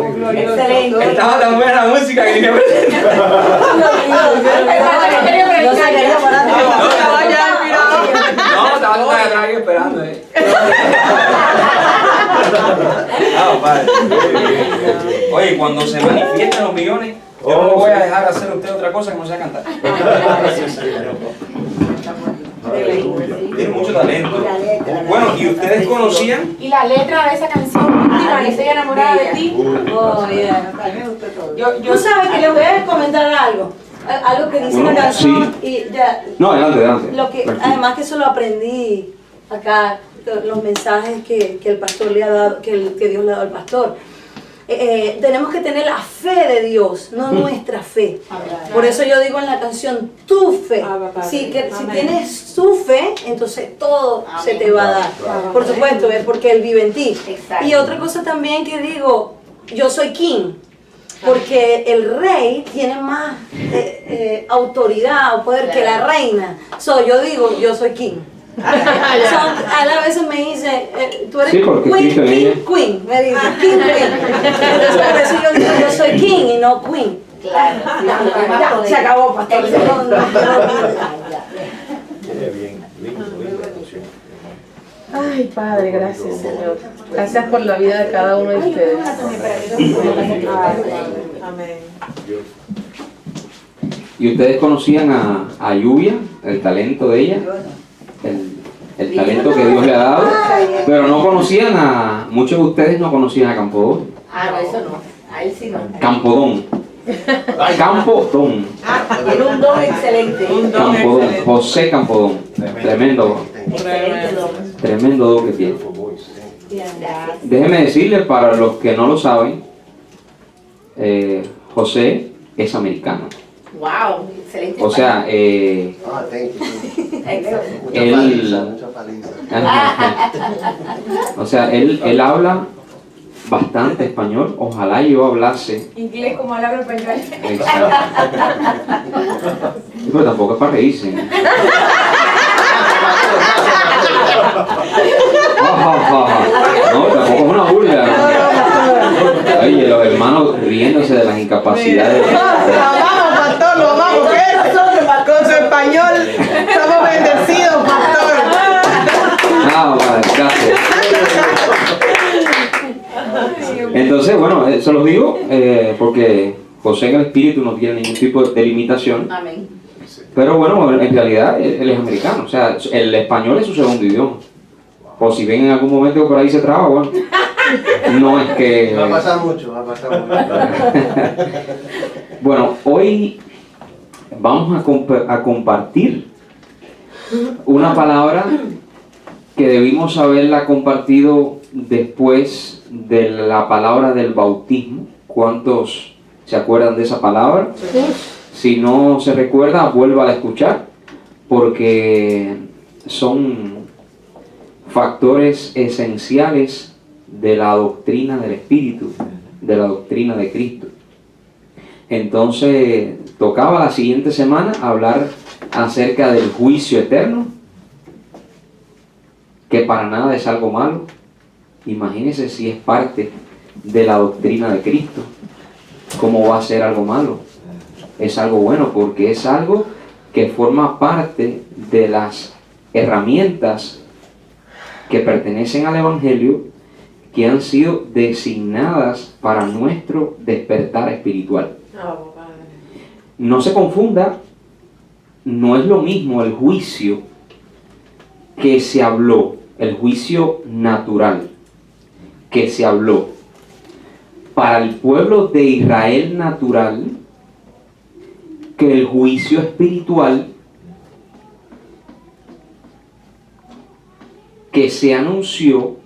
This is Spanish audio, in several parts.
Excelente. Estaba tan buena la música que dije, No estaba todo atrás ahí esperando. Padre. Oye, cuando se manifiesten los millones, yo no voy a dejar hacer a usted otra cosa que no sea cantar. Tiene mucho talento. Bueno, ¿y ustedes conocían? Y la letra de esa canción última, que estoy enamorada de ti. Oh, yeah. Tú sabes que les voy a comentar algo que dice la canción. Sí. Y ya, No, adelante. además que eso lo aprendí acá, los mensajes que el pastor le ha dado, que Dios le ha dado al pastor. Tenemos que tener la fe de Dios, no nuestra fe. Por eso yo digo en la canción, tu fe. Si tienes tu fe, entonces todo se te va a dar. Por supuesto, es porque Él vive en ti. Y otra cosa también que digo, yo soy king. Porque el rey tiene más autoridad o poder que la reina. Yo digo, yo soy king. A la veces me dice, tú eres queen, me dice, king. Entonces por eso yo digo, yo soy king y no queen. Claro. Ya, se acabó, pastor. Ay, Padre, gracias, Señor. Gracias por la vida de cada uno de ustedes. Amén. ¿Y ustedes conocían a Lluvia, el talento de ella? El talento que Dios le ha dado, pero no conocían muchos de ustedes no conocían a Campodón. No, eso no, a él sí no. Campodón. Campodón. Tiene un don excelente. Campodón. José Campodón. Tremendo don que tiene. Déjenme decirles, para los que no lo saben, José es americano. Wow, excelente. O sea, él habla bastante español. Ojalá yo hablase inglés como hablar español. Exacto. Pero tampoco es para reírse. No, tampoco es una burla. Oye, los hermanos riéndose de las incapacidades. Lo amamos, pastor, lo amamos. Con su español estamos bendecidos, pastor. Padre, gracias. Entonces, bueno, se los digo porque José en el espíritu no tiene ningún tipo de limitación. Amén. Pero bueno, en realidad él es americano, o sea, el español es su segundo idioma. O si ven en algún momento que por ahí se traba, bueno, no es que... Va a pasar mucho. Bueno, hoy vamos a compartir una palabra que debimos haberla compartido después de la palabra del bautismo. ¿Cuántos se acuerdan de esa palabra? Si no se recuerda, vuelva a escuchar, porque son factores esenciales de la doctrina del Espíritu, de la doctrina de Cristo. Entonces, tocaba la siguiente semana hablar acerca del juicio eterno, que para nada es algo malo. Imagínense si es parte de la doctrina de Cristo, ¿cómo va a ser algo malo? Es algo bueno, porque es algo que forma parte de las herramientas que pertenecen al Evangelio, que han sido designadas para nuestro despertar espiritual. No se confunda, no es lo mismo el juicio que se habló, el juicio natural que se habló para el pueblo de Israel natural, que el juicio espiritual que se anunció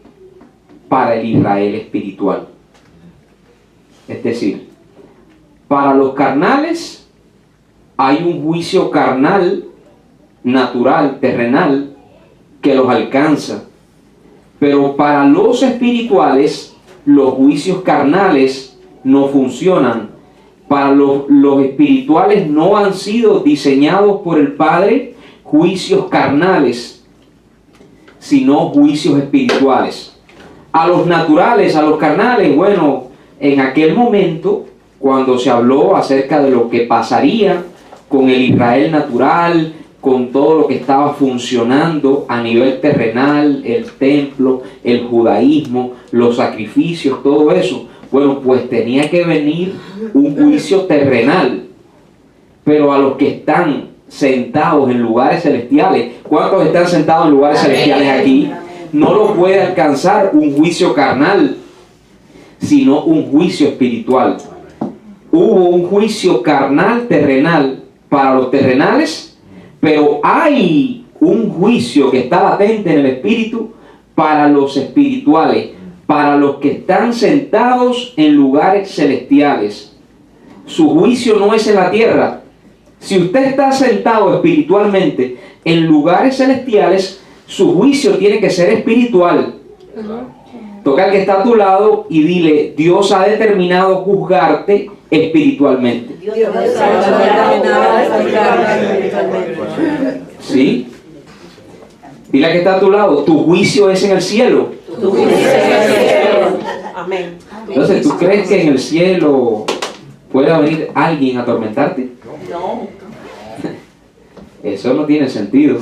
para el Israel espiritual. Es decir, para los carnales hay un juicio carnal, natural, terrenal, que los alcanza. Pero para los espirituales, los juicios carnales no funcionan. Para los espirituales no han sido diseñados por el Padre juicios carnales, sino juicios espirituales. A los naturales, a los carnales, bueno, en aquel momento, cuando se habló acerca de lo que pasaría con el Israel natural, con todo lo que estaba funcionando a nivel terrenal, el templo, el judaísmo, los sacrificios, todo eso, bueno, pues tenía que venir un juicio terrenal. Pero a los que están sentados en lugares celestiales, ¿cuántos están sentados en lugares celestiales aquí? No lo puede alcanzar un juicio carnal, sino un juicio espiritual. Hubo un juicio carnal, terrenal, para los terrenales, pero hay un juicio que está latente en el espíritu para los espirituales, para los que están sentados en lugares celestiales. Su juicio no es en la tierra. Si usted está sentado espiritualmente en lugares celestiales, su juicio tiene que ser espiritual. Toca al que está a tu lado y dile: Dios ha determinado juzgarte espiritualmente. ¿Sí? Dile al que está a tu lado: tu juicio es en el cielo. Amén. Entonces, ¿tú crees que en el cielo pueda venir alguien a atormentarte? No. Eso no tiene sentido.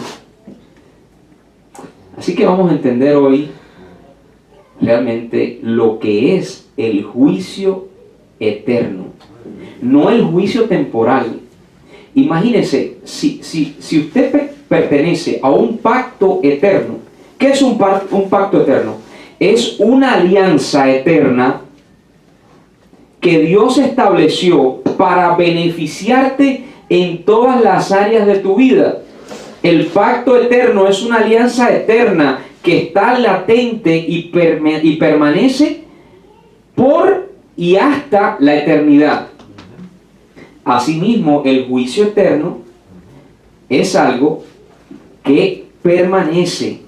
Así que vamos a entender hoy realmente lo que es el juicio eterno, no el juicio temporal. Imagínese, si usted pertenece a un pacto eterno. ¿Qué es un pacto eterno? Es una alianza eterna que Dios estableció para beneficiarte en todas las áreas de tu vida. El pacto eterno es una alianza eterna que está latente y permanece por y hasta la eternidad. Asimismo, el juicio eterno es algo que permanece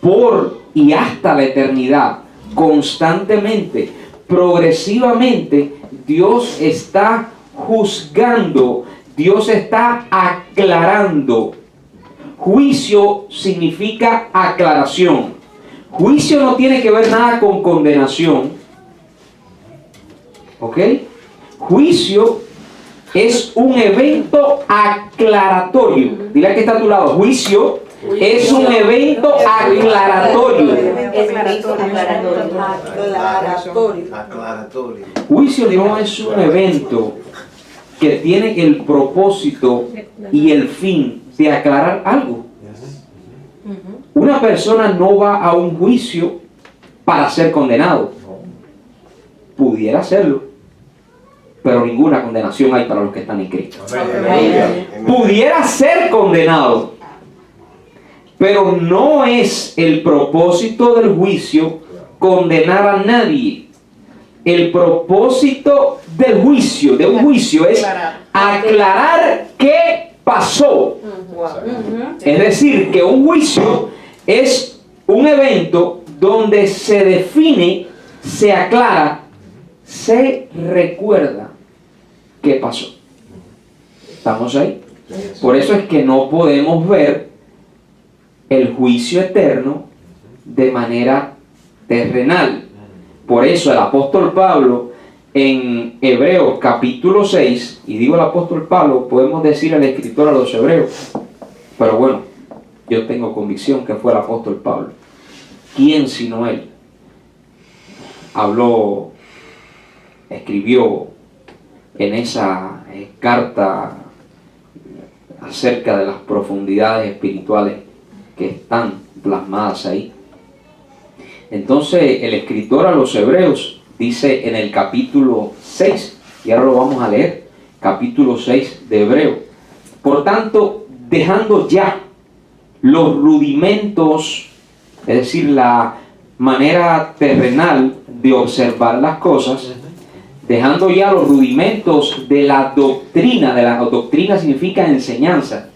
por y hasta la eternidad, constantemente, progresivamente. Dios está juzgando, Dios está aclarando. Juicio significa aclaración. Juicio no tiene que ver nada con condenación. ¿Ok? Juicio es un evento aclaratorio. Dile al que está a tu lado: juicio es un evento aclaratorio. Aclaratorio. Juicio no es un evento que tiene el propósito y el fin de aclarar algo. Una persona no va a un juicio para ser condenado. Pudiera serlo, pero ninguna condenación hay para los que están en Cristo. Pudiera ser condenado, pero no es el propósito del juicio condenar a nadie. El propósito del juicio, de un juicio, es aclarar qué pasó. Es decir, que un juicio es un evento donde se define, se aclara, se recuerda qué pasó. ¿Estamos ahí? Por eso es que no podemos ver el juicio eterno de manera terrenal. Por eso el apóstol Pablo en Hebreos capítulo 6, y digo el apóstol Pablo, podemos decir el escritor a los hebreos, pero bueno, yo tengo convicción que fue el apóstol Pablo. ¿Quién sino él habló, escribió en esa carta acerca de las profundidades espirituales que están plasmadas ahí? Entonces el escritor a los hebreos dice en el capítulo 6, y ahora lo vamos a leer, capítulo 6 de Hebreo: por tanto, dejando ya los rudimentos, es decir, la manera terrenal de observar las cosas, dejando ya los rudimentos de la doctrina significa enseñanza,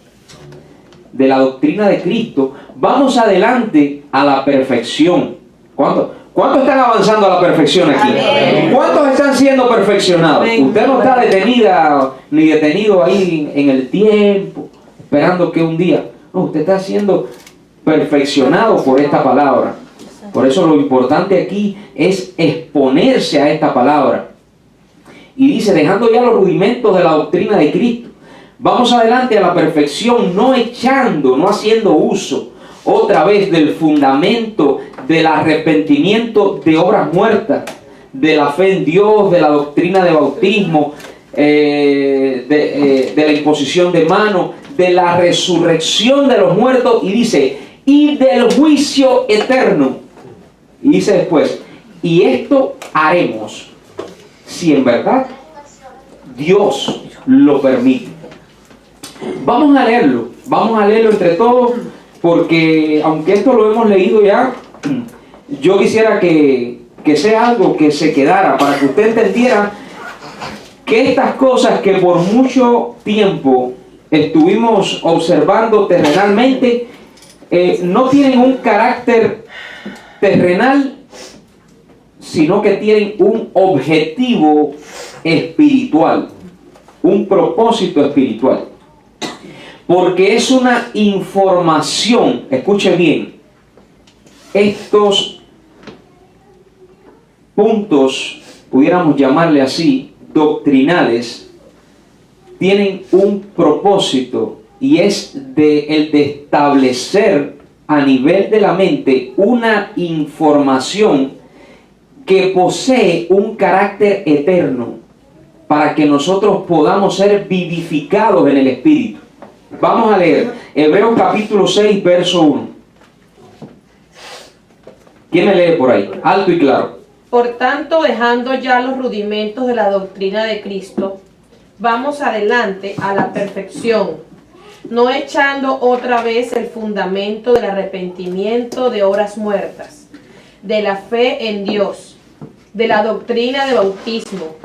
de la doctrina de Cristo, vamos adelante a la perfección. ¿Cuántos están avanzando a la perfección aquí? ¿Cuántos están siendo perfeccionados? Usted no está detenida ni detenido ahí en el tiempo, esperando que un día. No, usted está siendo perfeccionado por esta palabra. Por eso lo importante aquí es exponerse a esta palabra. Y dice, dejando ya los rudimentos de la doctrina de Cristo, vamos adelante a la perfección, no haciendo uso otra vez del fundamento del arrepentimiento de obras muertas, de la fe en Dios, de la doctrina de bautismo, de la imposición de manos, de la resurrección de los muertos, y dice, y del juicio eterno. Y dice después, y esto haremos si en verdad Dios lo permite. Vamos a leerlo entre todos, porque aunque esto lo hemos leído ya, yo quisiera que sea algo que se quedara, para que usted entendiera que estas cosas que por mucho tiempo estuvimos observando terrenalmente, no tienen un carácter terrenal, sino que tienen un objetivo espiritual, un propósito espiritual. Porque es una información, escuche bien, estos puntos, pudiéramos llamarle así, doctrinales, tienen un propósito, y es el de establecer a nivel de la mente una información que posee un carácter eterno, para que nosotros podamos ser vivificados en el Espíritu. Vamos a leer Hebreos capítulo 6, verso 1. ¿Quién me lee por ahí? Alto y claro. Por tanto, dejando ya los rudimentos de la doctrina de Cristo, vamos adelante a la perfección, no echando otra vez el fundamento del arrepentimiento de obras muertas, de la fe en Dios, de la doctrina de bautismo,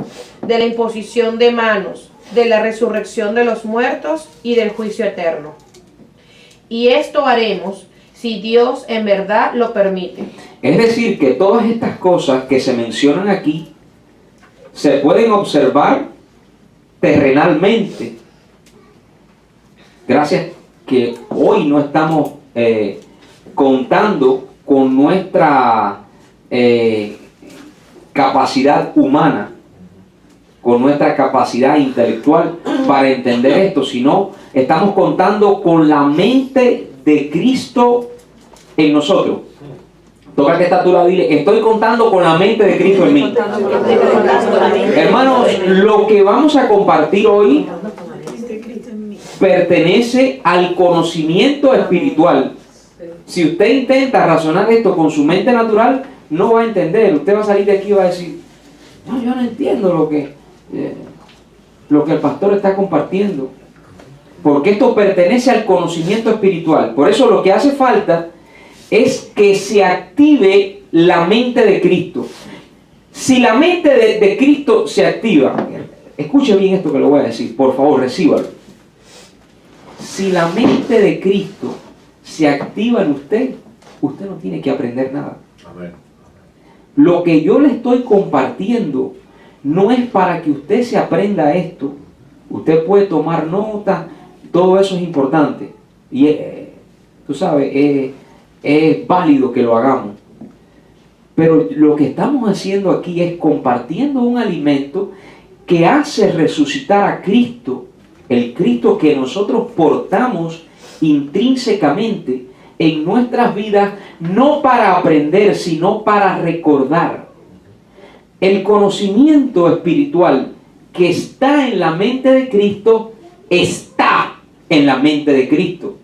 de la imposición de manos, de la resurrección de los muertos y del juicio eterno. Y esto haremos si Dios en verdad lo permite. Es decir, que todas estas cosas que se mencionan aquí se pueden observar terrenalmente. Gracias que hoy no estamos contando con nuestra capacidad humana, con nuestra capacidad intelectual para entender esto, sino estamos contando con la mente de Cristo en nosotros. Toca que está a tu lado, dile, estoy contando con la mente de Cristo en mí. Hermanos, lo que vamos a compartir hoy pertenece al conocimiento espiritual. Si usted intenta razonar esto con su mente natural, no va a entender. Usted va a salir de aquí y va a decir, no, yo no entiendo lo que el pastor está compartiendo, porque esto pertenece al conocimiento espiritual. Por eso lo que hace falta es que se active la mente de Cristo. Si la mente de Cristo se activa, escuche bien esto que le voy a decir, por favor, recíbalo. Si la mente de Cristo se activa en usted, usted no tiene que aprender nada. Amén. Lo que yo le estoy compartiendo no es para que usted se aprenda esto. Usted puede tomar nota, todo eso es importante. Y tú sabes, es válido que lo hagamos. Pero lo que estamos haciendo aquí es compartiendo un alimento que hace resucitar a Cristo, el Cristo que nosotros portamos intrínsecamente en nuestras vidas, no para aprender, sino para recordar. El conocimiento espiritual que está en la mente de Cristo, está en la mente de Cristo.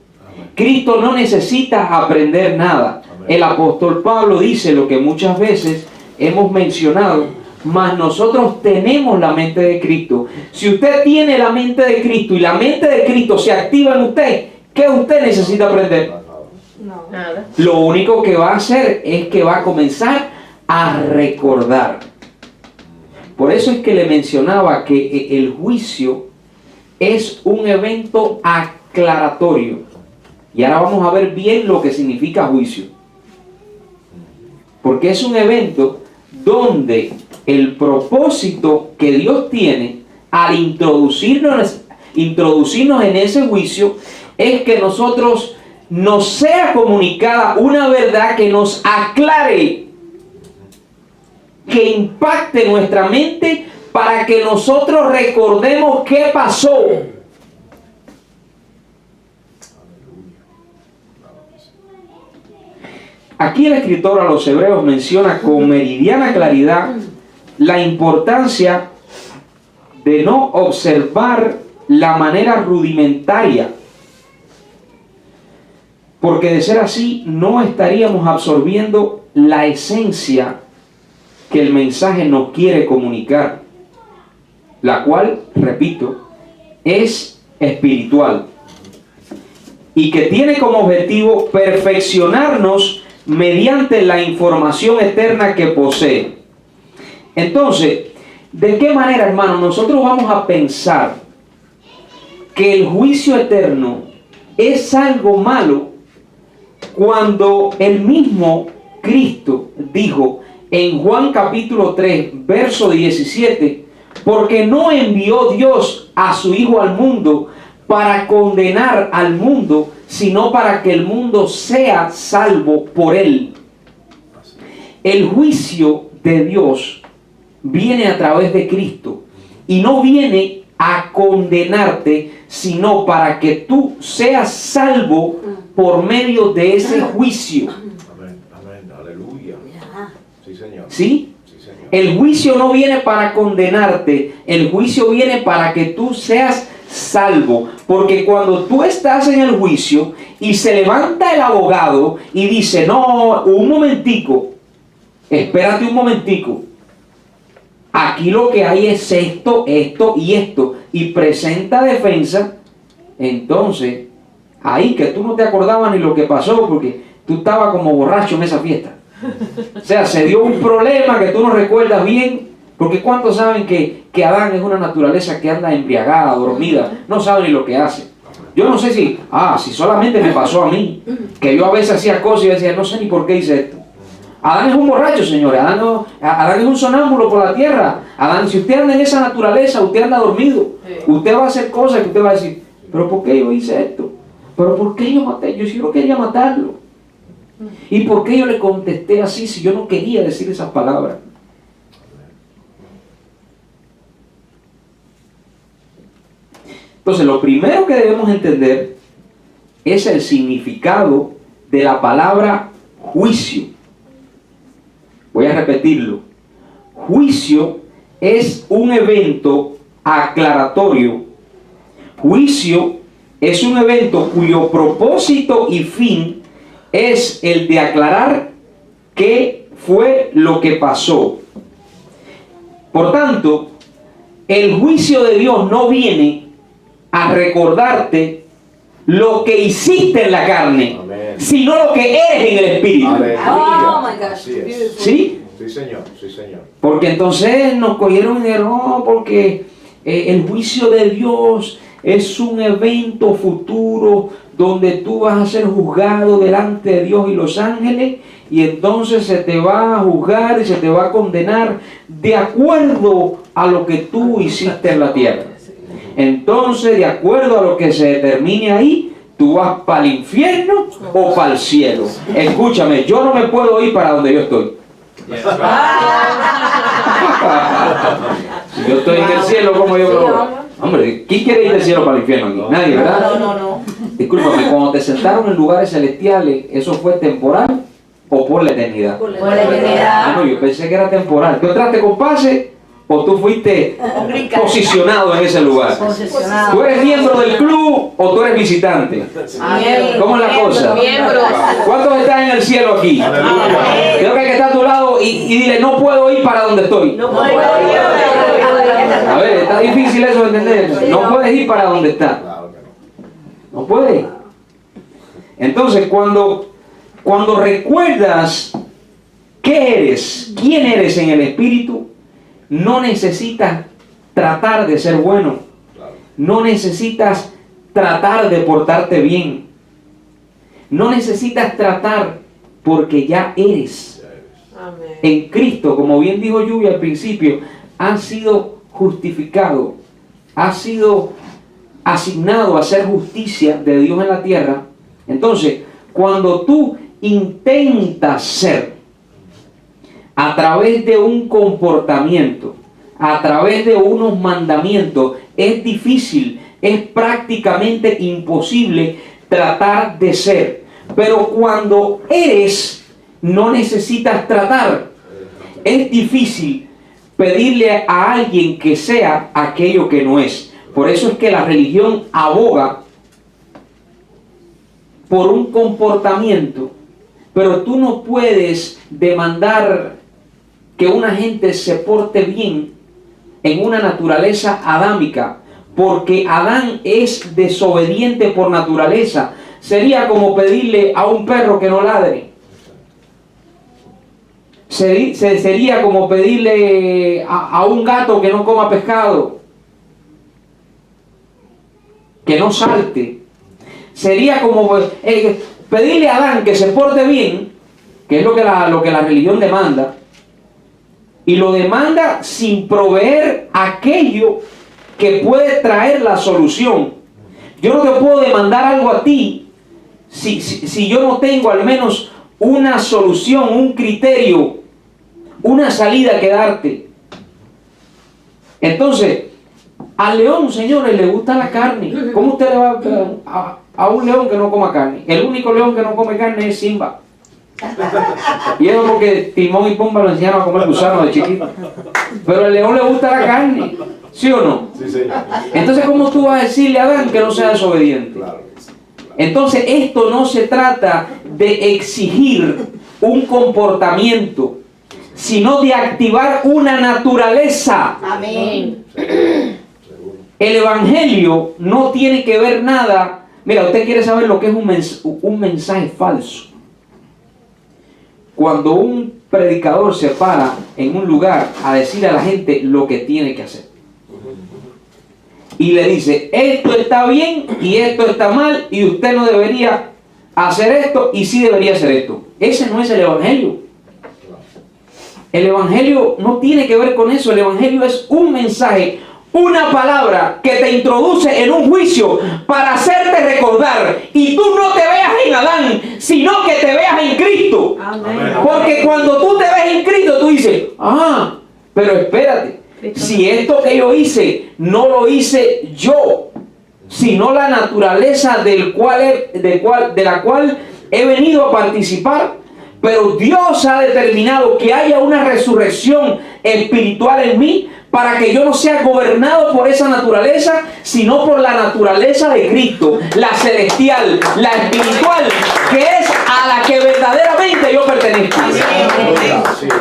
Cristo no necesita aprender nada. El apóstol Pablo dice lo que muchas veces hemos mencionado, mas nosotros tenemos la mente de Cristo. Si usted tiene la mente de Cristo y la mente de Cristo se activa en usted, ¿qué usted necesita aprender? No, nada. Lo único que va a hacer es que va a comenzar a recordar. Por eso es que le mencionaba que el juicio es un evento aclaratorio. Y ahora vamos a ver bien lo que significa juicio. Porque es un evento donde el propósito que Dios tiene al introducirnos en ese juicio es que nosotros nos sea comunicada una verdad que nos aclare, que impacte nuestra mente para que nosotros recordemos qué pasó. Aquí el escritor a los hebreos menciona con meridiana claridad la importancia de no observar la manera rudimentaria, porque de ser así no estaríamos absorbiendo la esencia que el mensaje nos quiere comunicar, la cual, repito, es espiritual y que tiene como objetivo perfeccionarnos mediante la información eterna que posee. Entonces, ¿de qué manera, hermanos, nosotros vamos a pensar que el juicio eterno es algo malo cuando el mismo Cristo dijo en Juan capítulo 3, verso 17, porque no envió Dios a su Hijo al mundo para condenar al mundo, sino para que el mundo sea salvo por él? El juicio de Dios viene a través de Cristo y no viene a condenarte, sino para que tú seas salvo por medio de ese juicio. Amén, amén, aleluya. Sí, Señor. ¿Sí? Sí, Señor. El juicio no viene para condenarte, el juicio viene para que tú seas salvo. Porque cuando tú estás en el juicio y se levanta el abogado y dice, no, un momentico, espérate un momentico, aquí lo que hay es esto, esto y esto, y presenta defensa, entonces, ahí que tú no te acordabas ni lo que pasó, porque tú estabas como borracho en esa fiesta. O sea, se dio un problema que tú no recuerdas bien, porque ¿cuántos saben que Adán es una naturaleza que anda embriagada, dormida? No sabe ni lo que hace. Yo no sé si solamente me pasó a mí, que yo a veces hacía cosas y decía, no sé ni por qué hice esto. Adán es un borracho, señores. Adán es un sonámbulo por la tierra. Adán, si usted anda en esa naturaleza, usted anda dormido. Usted va a hacer cosas que usted va a decir, pero ¿por qué yo hice esto? ¿Pero por qué yo maté? Yo sí no quería matarlo. ¿Y por qué yo le contesté así si yo no quería decir esas palabras? Entonces, lo primero que debemos entender es el significado de la palabra juicio. Voy a repetirlo. Juicio es un evento aclaratorio. Juicio es un evento cuyo propósito y fin es el de aclarar qué fue lo que pasó. Por tanto, el juicio de Dios no viene a recordarte lo que hiciste en la carne, Amén. sino lo que eres en el espíritu. Aleluya. Oh my gosh, Así es. beautiful. ¿Sí? Sí, Señor. Sí, Señor. Porque entonces nos cogieron y dijeron, no, porque el juicio de Dios es un evento futuro donde tú vas a ser juzgado delante de Dios y los ángeles, y entonces se te va a juzgar y se te va a condenar de acuerdo a lo que tú hiciste en la tierra. Entonces, de acuerdo a lo que se determine ahí, tú vas para el infierno o para el cielo. Escúchame, yo no me puedo ir para donde yo estoy. Si yo estoy en el cielo, ¿cómo yo lo... Hombre, ¿quién quiere ir del cielo para el infierno aquí? Nadie, ¿verdad? No. Discúlpame, cuando te sentaron en lugares celestiales, ¿eso fue temporal o por la eternidad? Por la eternidad. No, yo pensé que era temporal. ¿Tú entraste con pase o tú fuiste posicionado en ese lugar? ¿Tú eres miembro del club o tú eres visitante? ¿Cómo es la cosa? Miembros. ¿Cuántos están en el cielo aquí? Aleluya. Creo que hay que estar a tu lado y dile, no puedo ir para donde estoy. A ver, está difícil eso de entender. No puedes ir para donde está. Claro que no. No puedes. Entonces, cuando recuerdas qué eres, quién eres en el espíritu, no necesitas tratar de ser bueno. Claro. No necesitas tratar de portarte bien. No necesitas tratar porque ya eres. Amén. En Cristo, como bien dijo Lluvia al principio, has sido justificado, has sido asignado a hacer justicia de Dios en la tierra Entonces, cuando tú intentas ser a través de un comportamiento, a través de unos mandamientos, es difícil, es prácticamente imposible tratar de ser. Pero cuando eres, no necesitas tratar. Es difícil pedirle a alguien que sea aquello que no es. Por eso es que la religión aboga por un comportamiento, pero tú no puedes demandar que una gente se porte bien en una naturaleza adámica, porque Adán es desobediente por naturaleza. Sería como pedirle a un perro que no ladre. Sería como pedirle a un gato que no coma pescado, que no salte. Sería como pedirle a Adán que se porte bien, que es lo que la religión demanda, y lo demanda sin proveer aquello que puede traer la solución. Yo no te puedo demandar algo a ti si yo no tengo al menos una solución, un criterio, una salida que darte. Entonces, al león, señores, le gusta la carne. ¿Cómo usted le va a un león que no coma carne? El único león que no come carne es Simba. Y eso porque Timón y Pumba lo enseñaron a comer gusano de chiquito. Pero al león le gusta la carne, ¿sí o no? Sí, sí. Entonces, ¿cómo tú vas a decirle a Adán que no sea desobediente? Claro. Entonces, esto no se trata de exigir un comportamiento, sino de activar una naturaleza. Amén. El evangelio no tiene que ver nada. Mira, usted quiere saber lo que es un mensaje falso. Cuando un predicador se para en un lugar a decirle a la gente lo que tiene que hacer y le dice, esto está bien y esto está mal y usted no debería hacer esto y sí debería hacer esto. Ese no es el evangelio. El evangelio no tiene que ver con eso. El evangelio es un mensaje, una palabra que te introduce en un juicio para hacerte recordar, y tú no te veas en Adán, sino que te veas en Cristo. Amén. Porque cuando tú te ves en Cristo, tú dices, pero espérate, si esto que yo hice no lo hice yo, sino la naturaleza de la cual he venido a participar. Pero Dios ha determinado que haya una resurrección espiritual en mí para que yo no sea gobernado por esa naturaleza, sino por la naturaleza de Cristo, la celestial, la espiritual, que es a la que verdaderamente yo pertenezco. Así es.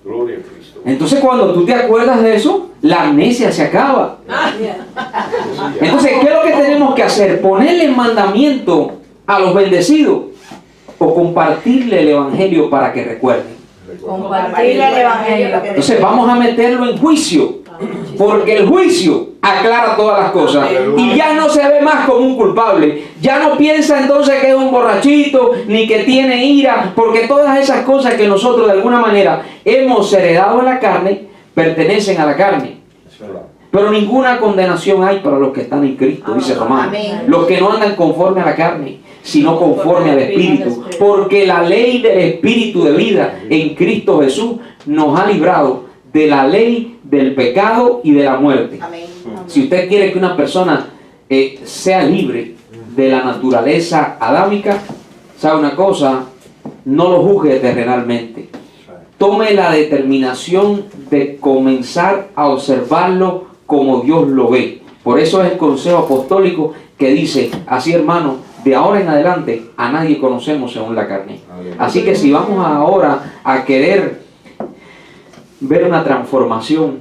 Gloria a Cristo. Entonces, cuando tú te acuerdas de eso, la amnesia se acaba. Entonces, ¿qué es lo que tenemos que hacer? Ponerle mandamiento a los bendecidos o compartirle el evangelio para que recuerden. Compartirle el evangelio. Entonces vamos a meterlo en juicio, porque el juicio aclara todas las cosas y ya no se ve más como un culpable. Ya no piensa entonces que es un borrachito ni que tiene ira, porque todas esas cosas que nosotros de alguna manera hemos heredado en la carne pertenecen a la carne. Pero ninguna condenación hay para los que están en Cristo, dice Romano. Los que no andan conforme a la carne, sino conforme al Espíritu. Porque la ley del Espíritu de vida en Cristo Jesús nos ha librado de la ley del pecado y de la muerte. Si usted quiere que una persona sea libre de la naturaleza adámica, ¿sabe una cosa? No lo juzgue terrenalmente. Tome la determinación de comenzar a observarlo como Dios lo ve. Por eso es el consejo apostólico que dice, así hermano, de ahora en adelante a nadie conocemos según la carne. Así que si vamos ahora a querer ver una transformación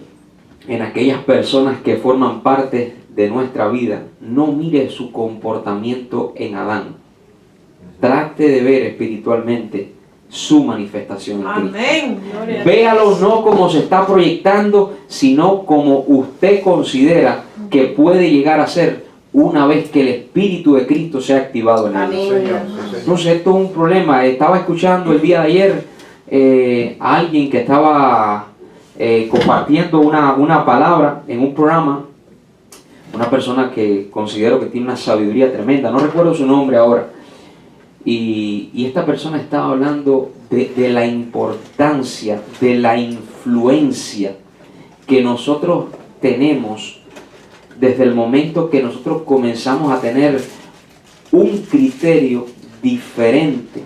en aquellas personas que forman parte de nuestra vida, no mire su comportamiento en Adán. Trate de ver espiritualmente su manifestación en Cristo. Amén. Véalo no como se está proyectando, sino como usted considera que puede llegar a ser una vez que el Espíritu de Cristo sea activado en él. Entonces esto es un problema. Estaba escuchando el día de ayer a alguien que estaba compartiendo una palabra en un programa, una persona que considero que tiene una sabiduría tremenda, no recuerdo su nombre ahora, Y esta persona estaba hablando de la importancia, de la influencia que nosotros tenemos desde el momento que nosotros comenzamos a tener un criterio diferente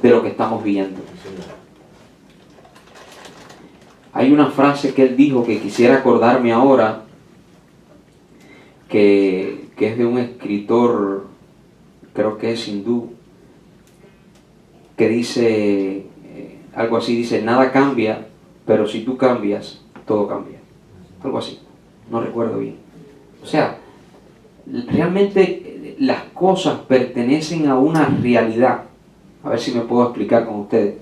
de lo que estamos viendo. Hay una frase que él dijo que quisiera acordarme ahora, que es de un escritor, creo que es hindú, que dice algo así, dice: nada cambia, pero si tú cambias, todo cambia. Algo así, no recuerdo bien. O sea, realmente las cosas pertenecen a una realidad. A ver si me puedo explicar con ustedes.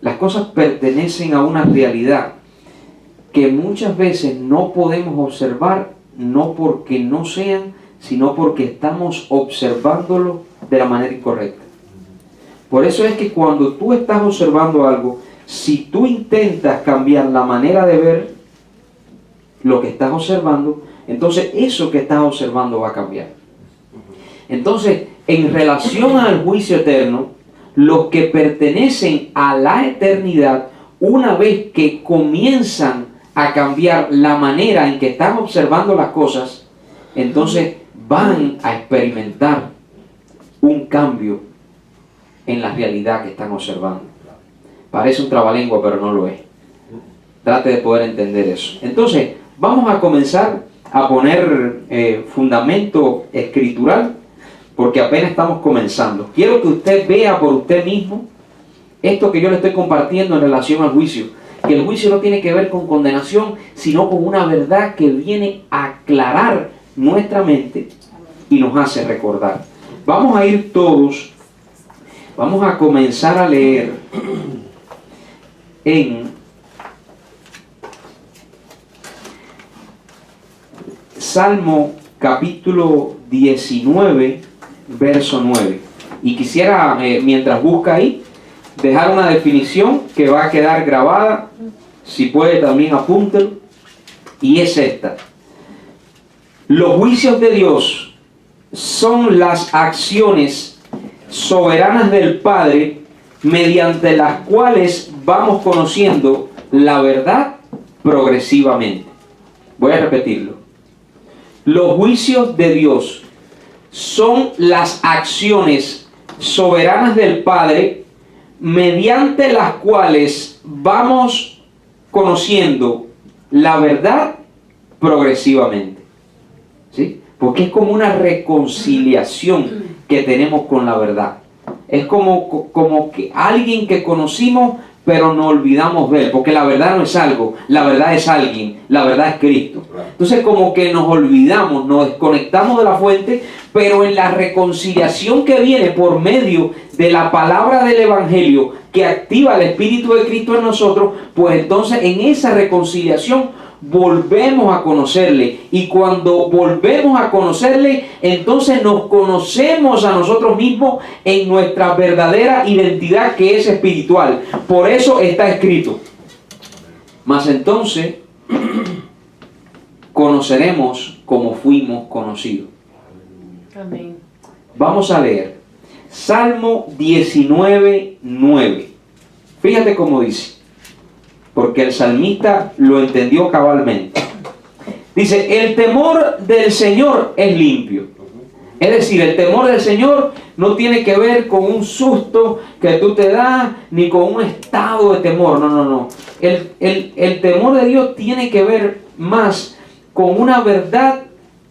Las cosas pertenecen a una realidad que muchas veces no podemos observar, no porque no sean, sino porque estamos observándolo de la manera incorrecta. Por eso es que cuando tú estás observando algo, si tú intentas cambiar la manera de ver lo que estás observando, entonces eso que estás observando va a cambiar. Entonces, en relación al juicio eterno, los que pertenecen a la eternidad, una vez que comienzan a cambiar la manera en que están observando las cosas, entonces van a experimentar un cambio en la realidad que están observando. Parece un trabalengua, pero no lo es. Trate de poder entender eso. Entonces, vamos a comenzar a poner fundamento escritural, porque apenas estamos comenzando. Quiero que usted vea por usted mismo esto que yo le estoy compartiendo en relación al juicio. Que el juicio no tiene que ver con condenación, sino con una verdad que viene a aclarar nuestra mente y nos hace recordar. Vamos a ir todos, vamos a comenzar a leer en Salmo capítulo 19, verso 9. Y quisiera, mientras busca ahí, dejar una definición que va a quedar grabada. Si puede también apúntelo. Y es esta: los juicios de Dios son las acciones soberanas del Padre mediante las cuales vamos conociendo la verdad progresivamente. Voy a repetirlo. Los juicios de Dios son las acciones soberanas del Padre mediante las cuales vamos conociendo la verdad progresivamente. ¿Sí? Porque es como una reconciliación que tenemos con la verdad. Es como que alguien que conocimos, pero no olvidamos ver, porque la verdad no es algo, la verdad es alguien, la verdad es Cristo. Entonces como que nos olvidamos, nos desconectamos de la fuente, pero en la reconciliación que viene por medio de la palabra del Evangelio, que activa el Espíritu de Cristo en nosotros, pues entonces en esa reconciliación volvemos a conocerle, y cuando volvemos a conocerle, entonces nos conocemos a nosotros mismos en nuestra verdadera identidad, que es espiritual. Por eso está escrito: mas entonces conoceremos como fuimos conocidos. Amén. Vamos a leer Salmo 19, 9. Fíjate cómo dice, porque el salmista lo entendió cabalmente. Dice: el temor del Señor es limpio. Es decir, el temor del Señor no tiene que ver con un susto que tú te das, ni con un estado de temor. No. El temor de Dios tiene que ver más con una verdad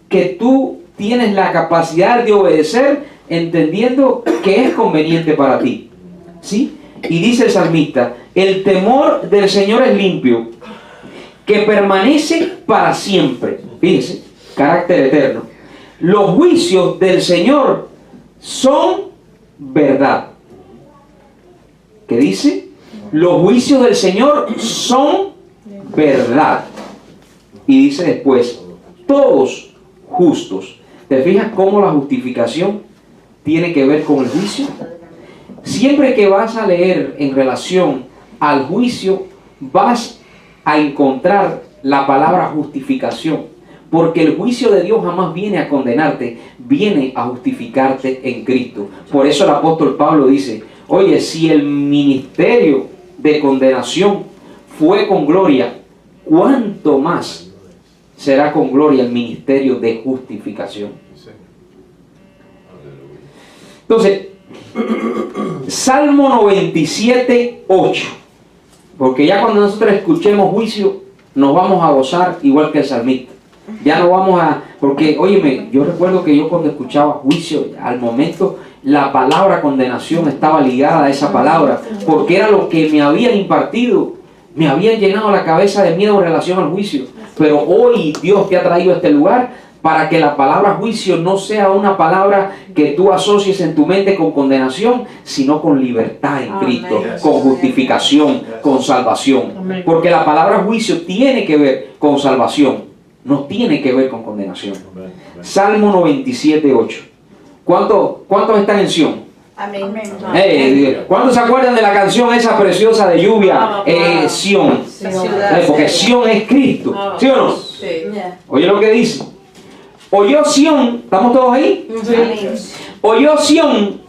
que tú tienes la capacidad de obedecer, entendiendo que es conveniente para ti. ¿Sí? Y dice el salmista: el temor del Señor es limpio, que permanece para siempre. Fíjense, carácter eterno. Los juicios del Señor son verdad. ¿Qué dice? Los juicios del Señor son verdad. Y dice después: todos justos. ¿Te fijas cómo la justificación tiene que ver con el juicio? Siempre que vas a leer en relación al juicio, vas a encontrar la palabra justificación. Porque el juicio de Dios jamás viene a condenarte, viene a justificarte en Cristo. Por eso el apóstol Pablo dice, oye, si el ministerio de condenación fue con gloria, ¿cuánto más será con gloria el ministerio de justificación? Entonces, Salmo 97, 8. Porque ya cuando nosotros escuchemos juicio, nos vamos a gozar igual que el salmista. Ya no vamos a... Porque, óyeme, yo recuerdo que yo cuando escuchaba juicio, al momento la palabra condenación estaba ligada a esa palabra, porque era lo que me habían impartido, me habían llenado la cabeza de miedo en relación al juicio. Pero hoy Dios te ha traído a este lugar para que la palabra juicio no sea una palabra que tú asocies en tu mente con condenación, sino con libertad en Cristo, con justificación, con salvación. Porque la palabra juicio tiene que ver con salvación, no tiene que ver con condenación. Salmo 97, 8. ¿Cuántos están en Sion? Amén. ¿Cuántos se acuerdan de la canción esa preciosa de lluvia? Sion. Porque Sion es Cristo. ¿Sí o no? Sí. Oye lo que dice. Oyó Sion, ¿estamos todos ahí? Oyó Sion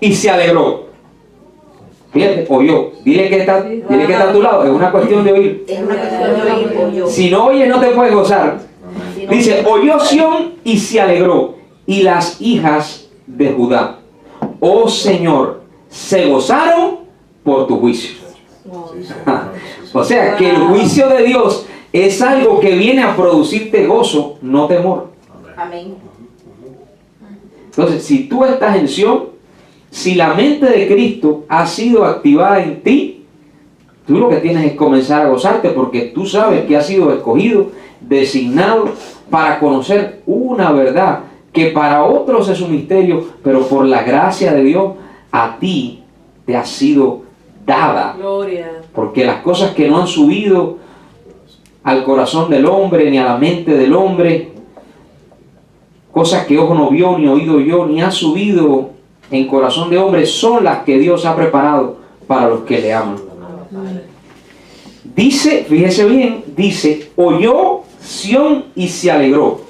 y se alegró. Fíjate, oyó. Dile que está a tu lado. Es una cuestión de oír. Es una cuestión de oír. Si no oyes, no te puedes gozar. Dice, oyó Sion y se alegró. Y las hijas de Judá, oh Señor, se gozaron por tu juicio. O sea, que el juicio de Dios es algo que viene a producirte gozo, no temor. Amén. Entonces, si tú estás en Sion, si la mente de Cristo ha sido activada en ti, tú lo que tienes es comenzar a gozarte, porque tú sabes que has sido escogido, designado para conocer una verdad que para otros es un misterio, pero por la gracia de Dios a ti te ha sido dada. Gloria. Porque las cosas que no han subido al corazón del hombre ni a la mente del hombre, cosas que ojo no vio, ni oído yo, ni ha subido en corazón de hombre, son las que Dios ha preparado para los que le aman. Dice, fíjese bien, dice, oyó Sion y se alegró.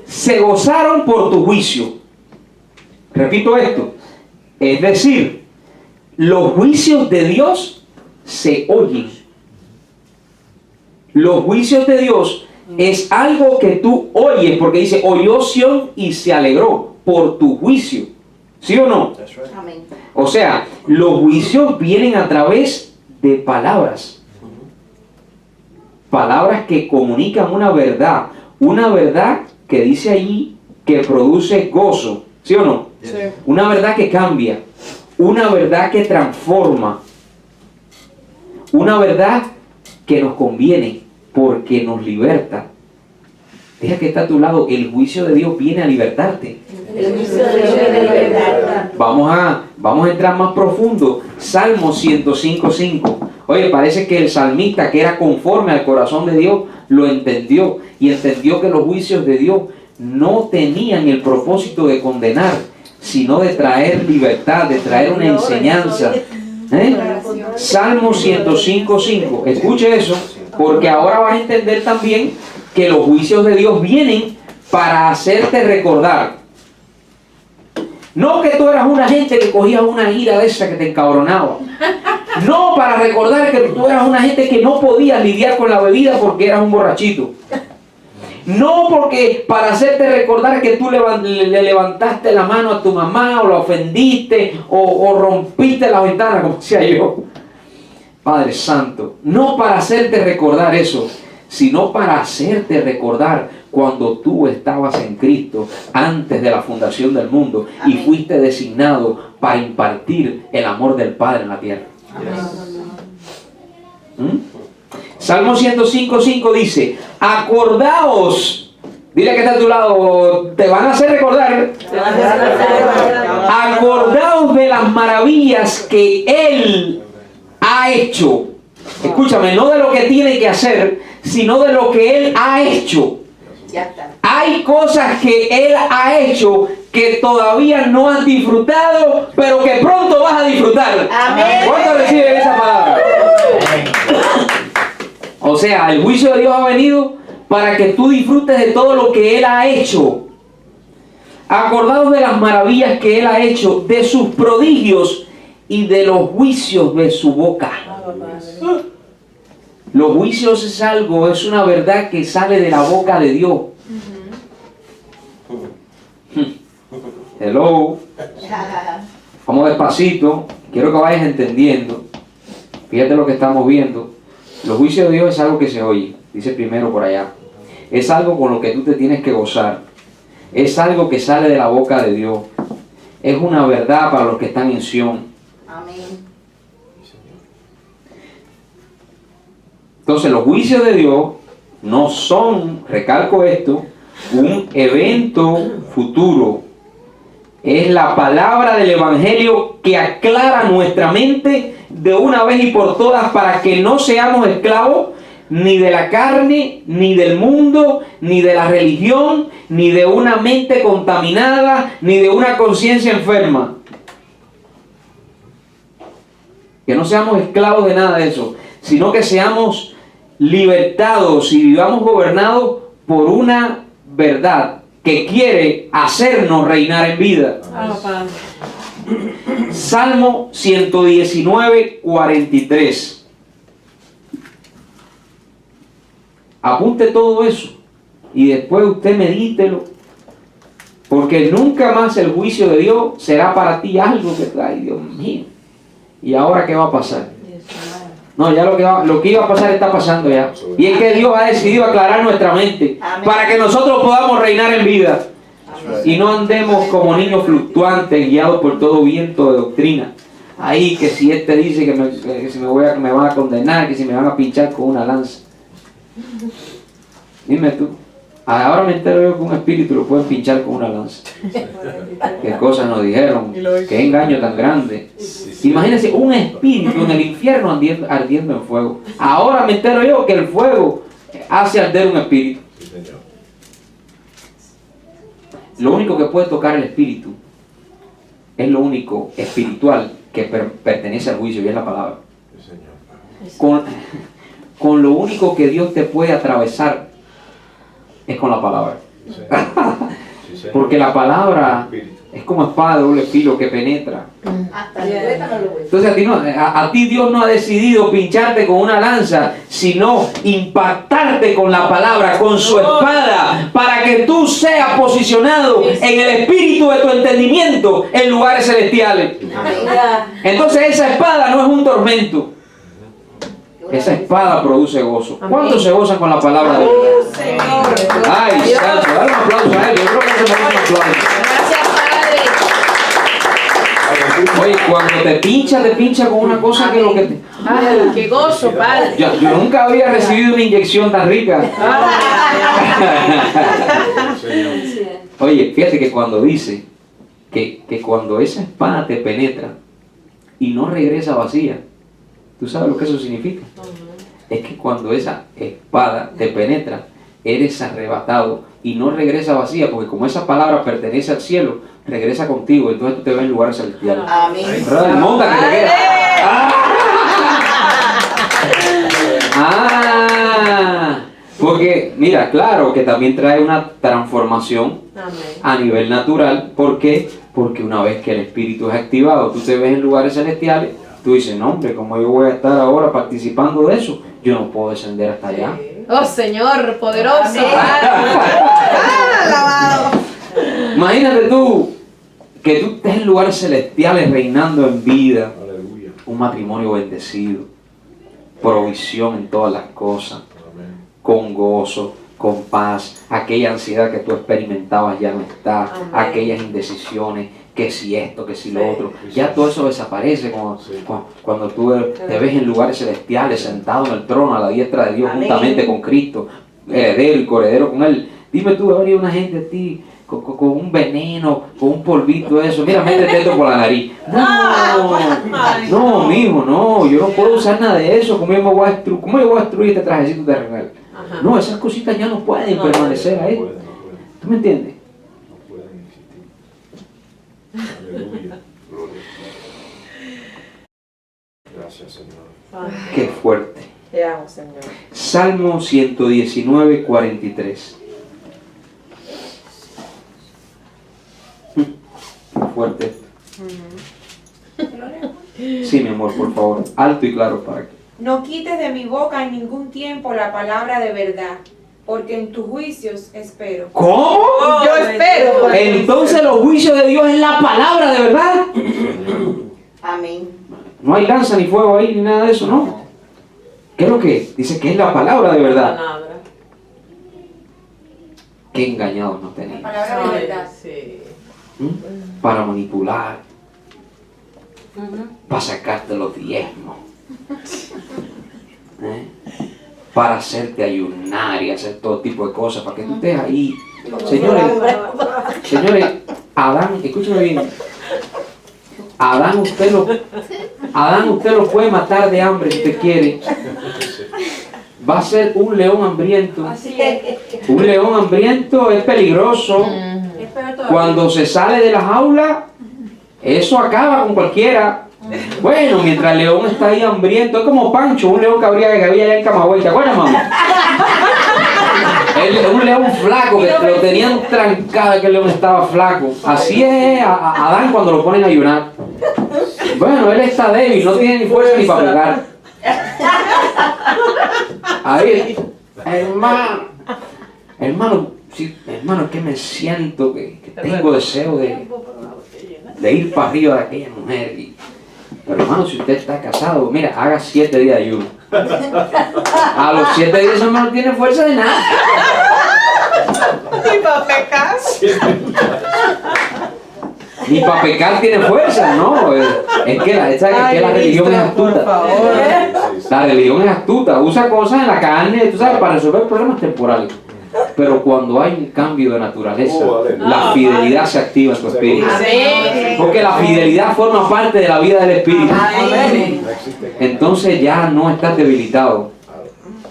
Se gozaron por tu juicio. Repito esto. Es decir, los juicios de Dios se oyen. Los juicios de Dios es algo que tú oyes, porque dice, oyó Sion y se alegró por tu juicio. ¿Sí o no? Amén. O sea, los juicios vienen a través de palabras. Palabras que comunican una verdad que dice allí que produce gozo. ¿Sí o no? Sí. Una verdad que cambia, una verdad que transforma, una verdad que nos conviene porque nos liberta. Deja que está a tu lado, el juicio de Dios viene a libertarte. El juicio de Dios viene a libertad. Vamos a entrar más profundo. Salmo 105:5. Oye, parece que el salmista, que era conforme al corazón de Dios, lo entendió y entendió que los juicios de Dios no tenían el propósito de condenar, sino de traer libertad, de traer una enseñanza. Salmo 105:5. Escuche eso, porque ahora vas a entender también que los juicios de Dios vienen para hacerte recordar. No que tú eras una gente que cogía una ira de esa que te encabronaba. No para recordar que tú eras una gente que no podías lidiar con la bebida porque eras un borrachito. No porque para hacerte recordar que tú le levantaste la mano a tu mamá o la ofendiste o rompiste la ventana, como decía yo. Padre Santo, no para hacerte recordar eso, sino para hacerte recordar cuando tú estabas en Cristo antes de la fundación del mundo. Amén. Y fuiste designado para impartir el amor del Padre en la tierra. Salmo 105:5 dice, acordaos, dile que está a tu lado, te van a hacer recordar, acordaos de las maravillas que Él ha hecho. Escúchame, no de lo que tiene que hacer, sino de lo que Él ha hecho. Hay cosas que Él ha hecho que todavía no has disfrutado, pero que pronto vas a disfrutar. Amén. ¿Cuántos reciben esa palabra? O sea, el juicio de Dios ha venido para que tú disfrutes de todo lo que Él ha hecho. Acordaos de las maravillas que Él ha hecho, de sus prodigios y de los juicios de su boca. Los juicios es algo, es una verdad que sale de la boca de Dios. Hello. Vamos despacito. Quiero que vayas entendiendo. Fíjate lo que estamos viendo. Los juicios de Dios es algo que se oye. Dice primero por allá. Es algo con lo que tú te tienes que gozar. Es algo que sale de la boca de Dios. Es una verdad para los que están en Sión. Amén. Entonces los juicios de Dios no son, recalco esto, un evento futuro. Es la palabra del Evangelio que aclara nuestra mente de una vez y por todas para que no seamos esclavos ni de la carne, ni del mundo, ni de la religión, ni de una mente contaminada, ni de una conciencia enferma. Que no seamos esclavos de nada de eso, sino que seamos libertados y vivamos gobernados por una verdad que quiere hacernos reinar en vida. Salmo 119, 43. Apunte todo eso y después usted medítelo, porque nunca más el juicio de Dios será para ti algo que trae, Dios mío. ¿Y ahora qué va a pasar? No, ya lo que iba a pasar está pasando ya. Y es que Dios ha decidido aclarar nuestra mente para que nosotros podamos reinar en vida y no andemos como niños fluctuantes guiados por todo viento de doctrina. Ahí que si este dice que si me van a condenar, que si me van a pinchar con una lanza. Dime tú. Ahora me entero yo que un espíritu lo pueden pinchar con una lanza. Qué cosas nos dijeron. Qué engaño tan grande. Imagínense un espíritu en el infierno ardiendo en fuego. Ahora me entero yo que el fuego hace arder un espíritu. Lo único que puede tocar el espíritu es lo único espiritual que pertenece al juicio, y es la palabra. Con lo único que Dios te puede atravesar es con la palabra. Porque la palabra es como espada de doble filo que penetra. Hasta el tuétano lo hueso. Entonces a ti Dios no ha decidido pincharte con una lanza, sino impactarte con la palabra, con su espada, para que tú seas posicionado en el espíritu de tu entendimiento en lugares celestiales. Entonces esa espada no es un tormento. Esa espada produce gozo. ¿Cuántos se gozan con la palabra de Dios? Ay, santo, dale un aplauso a él. Yo creo que se merece un aplauso. Gracias, Padre. Oye, cuando te pincha con una cosa que lo que te... Ay, qué gozo, Padre. Yo nunca había recibido una inyección tan rica. Oye, fíjate que cuando dice que cuando esa espada te penetra y no regresa vacía, ¿tú sabes lo que eso significa? Es que cuando esa espada te penetra, eres arrebatado y no regresa vacía, porque como esa palabra pertenece al cielo, regresa contigo, entonces tú te ves en lugares celestiales. Amén. ¿Verdad? Monta que te queda. Porque, mira, claro que también trae una transformación a nivel natural. ¿Por qué? Porque una vez que el espíritu es activado, tú te ves en lugares celestiales. Tú dices, no hombre, ¿cómo yo voy a estar ahora participando de eso? Yo no puedo descender hasta allá. Oh, Señor, poderoso. Alabado. Imagínate tú, que tú estés en lugares celestiales reinando en vida. Aleluya. Un matrimonio bendecido. Provisión en todas las cosas. Amén. Con gozo, con paz. Aquella ansiedad que tú experimentabas ya no está. Amén. Aquellas indecisiones. Que si esto, que si lo otro, ya todo eso desaparece cuando tú te ves en lugares celestiales, sentado en el trono a la diestra de Dios, Amén. juntamente con Cristo, heredero y coheredero con Él. Dime tú, habría una gente a ti con un veneno, con un polvito, eso, mira, métete esto por la nariz. No, mijo, no, yo no puedo usar nada de eso. ¿Cómo yo voy a destruir este trajecito terrenal? No, esas cositas ya no pueden permanecer ahí. No puede. ¿Tú me entiendes? No pueden existir. Aleluya. Gloria. Gracias, Señor. Qué fuerte. Te amo, Señor. Salmo 119, 43. Fuerte. Sí, mi amor, por favor. Alto y claro para que. No quites de mi boca en ningún tiempo la palabra de verdad, porque en tus juicios espero. ¿Cómo? Yo espero. Entonces los juicios de Dios es la palabra de verdad. Amén. No hay lanza ni fuego ahí ni nada de eso, ¿no? ¿Qué es lo que es? Dice que es la palabra de verdad. Qué engañados nos La tenemos. palabra de verdad. Sí. ¿Mm? Para manipular, para sacarte los diezmos, ¿eh? Para hacerte ayunar y hacer todo tipo de cosas, para que tú estés ahí. Señores, Adán, escúchame bien. Adán usted lo puede matar de hambre si usted quiere. Va a ser un león hambriento. Así es. Un león hambriento es peligroso. Espero todavía. Cuando se sale de la jaula, eso acaba con cualquiera. Bueno, mientras el león está ahí hambriento, es como Pancho, un león que había allá en Camagüey. ¿Te acuerdas, mamá? Un león flaco que lo tenían trancado, que el león estaba flaco. Así es a Adán cuando lo ponen a ayunar. Bueno, él está débil, no tiene ni fuerza ni para pegar. Ahí, hermano, sí, hermano, es que me siento que tengo deseo de ir para arriba de aquella mujer. Pero hermano, si usted está casado, mira, haga 7 días de ayuno. A los 7 días ese hermano no tiene fuerza de nada. Ni para pecar. Ni para pecar tiene fuerza, ¿no? Es que la religión es Por astuta. favor. La religión es astuta, usa cosas en la carne, tú sabes, para resolver problemas temporales. Pero cuando hay un cambio de naturaleza, la fidelidad se activa en tu espíritu. Porque la fidelidad forma parte de la vida del espíritu. Entonces ya no estás debilitado,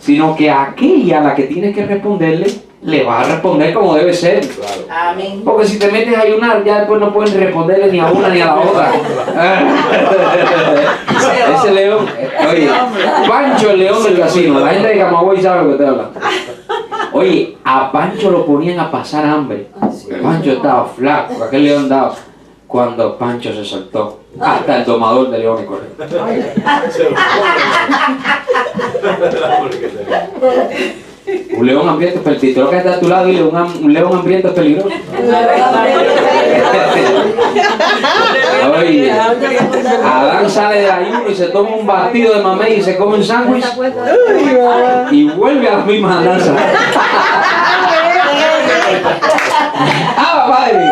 sino que a aquella a la que tienes que responderle, le vas a responder como debe ser. Amén. Porque si te metes a ayunar, ya después no puedes responderle ni a una ni a la otra. Ese león, oye, Pancho el león del casino. La gente de Camagüey sabe lo que te habla. Oye, a Pancho lo ponían a pasar hambre. Pancho estaba flaco, aquel león daba. Cuando Pancho se soltó, hasta el domador de leones corrió. Un león hambriento es peligroso. Lo que está a tu lado, dile, un león hambriento es peligroso. Oye, Adán sale del ayuno y se toma un batido de mamey y se come un sándwich y vuelve a las mismas andanzas. ¡Ah, padre!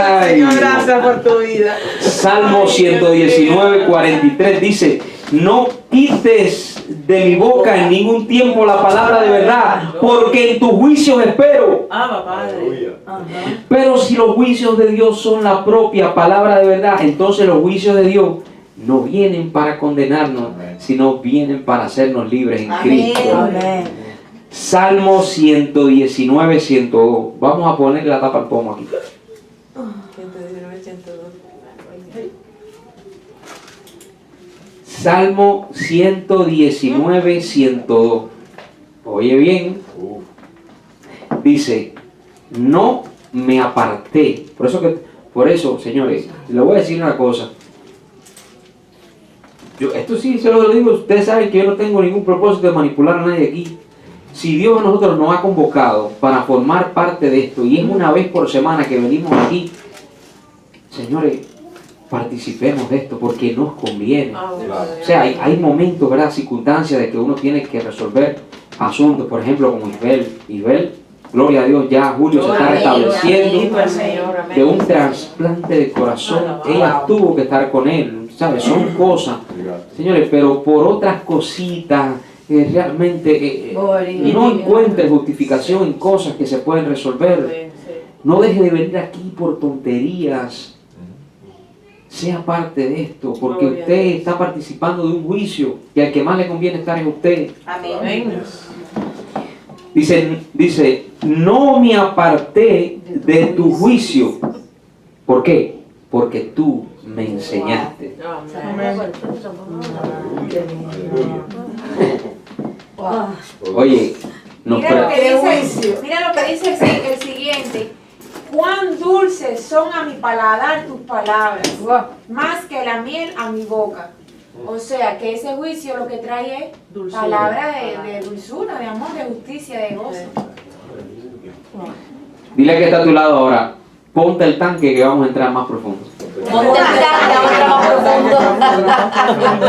Ay, Señor, gracias por tu vida. Salmo 119, 43 dice: no quites de mi boca en ningún tiempo la palabra de verdad, porque en tus juicios espero. Pero si los juicios de Dios son la propia palabra de verdad, entonces los juicios de Dios no vienen para condenarnos, sino vienen para hacernos libres en Cristo. Amén. Salmo 119, 102. Vamos a poner la tapa al pomo aquí. 119, 102. Salmo 119, 102. Oye bien. Dice: no me aparté. Por eso, señores, le voy a decir una cosa. Esto sí se lo digo, ustedes saben que yo no tengo ningún propósito de manipular a nadie aquí. Si Dios a nosotros nos ha convocado para formar parte de esto, y es una vez por semana que venimos aquí, señores, participemos de esto porque nos conviene. O sea, hay momentos, ¿verdad? Circunstancias de que uno tiene que resolver asuntos, por ejemplo, como Isabel, gloria a Dios, ya Julio se está restableciendo de un trasplante de corazón. Ella tuvo que estar con él, ¿sabes? Son cosas, señores, pero por otras cositas, realmente no encuentre justificación en cosas que se pueden resolver. No deje de venir aquí por tonterías. Sea parte de esto, porque usted está participando de un juicio y al que más le conviene estar es usted. Amén. Dice, no me aparté de tu juicio. ¿Por qué? Porque tú me enseñaste. Ah, Oye, nos Mira lo pre- que ¡Qué dice, juicio! mira lo que dice el siguiente. Cuán dulces son a mi paladar tus palabras, más que la miel a mi boca. O sea, que ese juicio lo que trae es Dulzura. palabra de dulzura, de amor, de justicia, de gozo. dile que está a tu lado ahora, ponte el tanque que vamos a entrar más profundo. Ponte el tanque, ahora más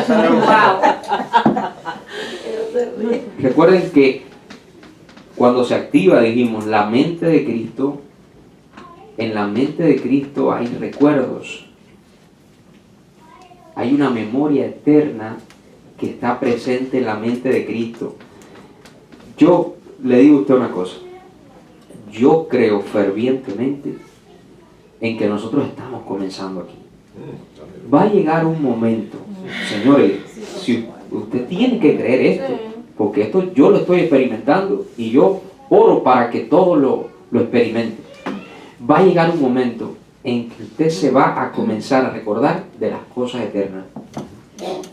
profundo. Recuerden que cuando se activa, dijimos, la mente de Cristo, en la mente de Cristo hay recuerdos. Hay una memoria eterna que está presente en la mente de Cristo. Yo le digo a usted una cosa. Yo creo fervientemente en que nosotros estamos comenzando aquí. Va a llegar un momento, señores, si usted tiene que creer esto, porque esto yo lo estoy experimentando y yo oro para que todos lo experimenten. Va a llegar un momento en que usted se va a comenzar a recordar de las cosas eternas.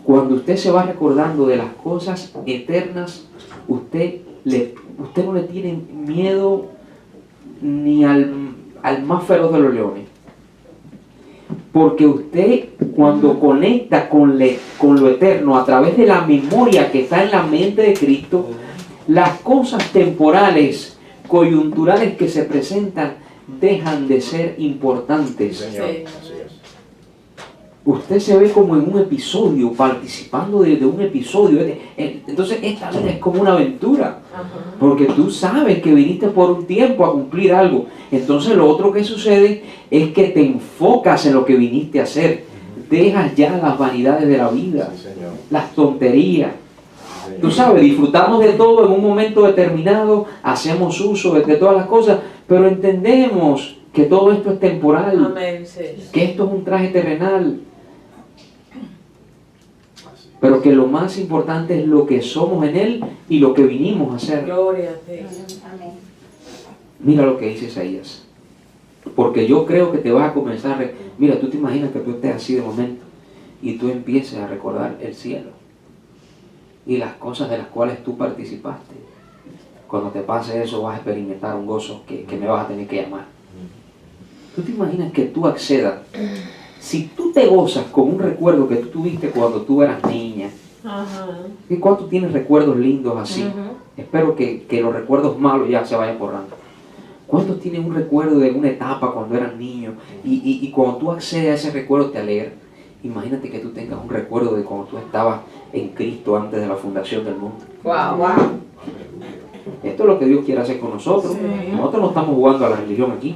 Cuando usted se va recordando de las cosas eternas, usted no le tiene miedo ni al más feroz de los leones. Porque usted cuando conecta con lo eterno a través de la memoria que está en la mente de Cristo, las cosas temporales, coyunturales que se presentan dejan de ser importantes. Sí, señor. Así es. Usted se ve como en un episodio, participando de un episodio. Entonces esta vida es como una aventura. Porque tú sabes que viniste por un tiempo a cumplir algo. Entonces lo otro que sucede es que te enfocas en lo que viniste a hacer. Dejas ya las vanidades de la vida, Sí, señor. las tonterías. Sí, señor. Tú sabes, disfrutamos de todo en un momento determinado, hacemos uso de todas las cosas, pero entendemos que todo esto es temporal, Amén, sí. que esto es un traje terrenal, pero que lo más importante es lo que somos en Él y lo que vinimos a hacer. Gloria a Dios. Amén. Mira lo que dice Isaías, porque yo creo que te vas a comenzar a... Mira, tú te imaginas que tú estés así de momento y tú empieces a recordar el cielo y las cosas de las cuales tú participaste. Cuando te pase eso vas a experimentar un gozo que me vas a tener que llamar. ¿Tú te imaginas que tú accedas? Si tú te gozas con un recuerdo que tú tuviste cuando tú eras niña, Ajá. ¿y cuánto tienes recuerdos lindos así? Espero que los recuerdos malos ya se vayan borrando. ¿Cuántos tienen un recuerdo de una etapa cuando eran niños? Y cuando tú accedes a ese recuerdo te alegra. Imagínate que tú tengas un recuerdo de cuando tú estabas en Cristo antes de la fundación del mundo. Wow. Esto es lo que Dios quiere hacer con nosotros. Sí. Nosotros no estamos jugando a la religión aquí.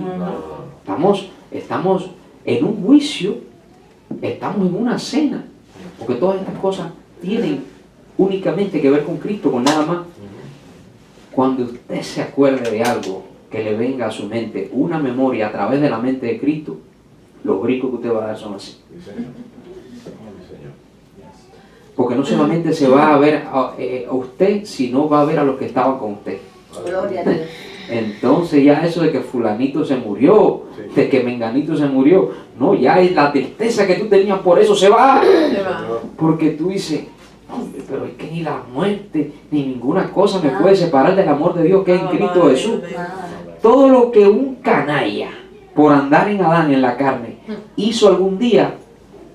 Estamos en un juicio, estamos en una cena, porque todas estas cosas tienen únicamente que ver con Cristo, con nada más. Cuando usted se acuerde de algo que le venga a su mente, una memoria a través de la mente de Cristo, los brincos que usted va a dar son así. Sí, señor. Sí, señor. Porque no solamente se va a ver a usted, sino va a ver a los que estaban con usted. Gloria a Dios. Entonces ya eso de que fulanito se murió, Sí. de que menganito se murió, no, ya es la tristeza que tú tenías por eso se va. Porque tú dices, hombre, pero es que ni la muerte, ni ninguna cosa me puede separar del amor de Dios que es en Cristo Jesús. Todo lo que un canalla, por andar en Adán, en la carne, hizo algún día,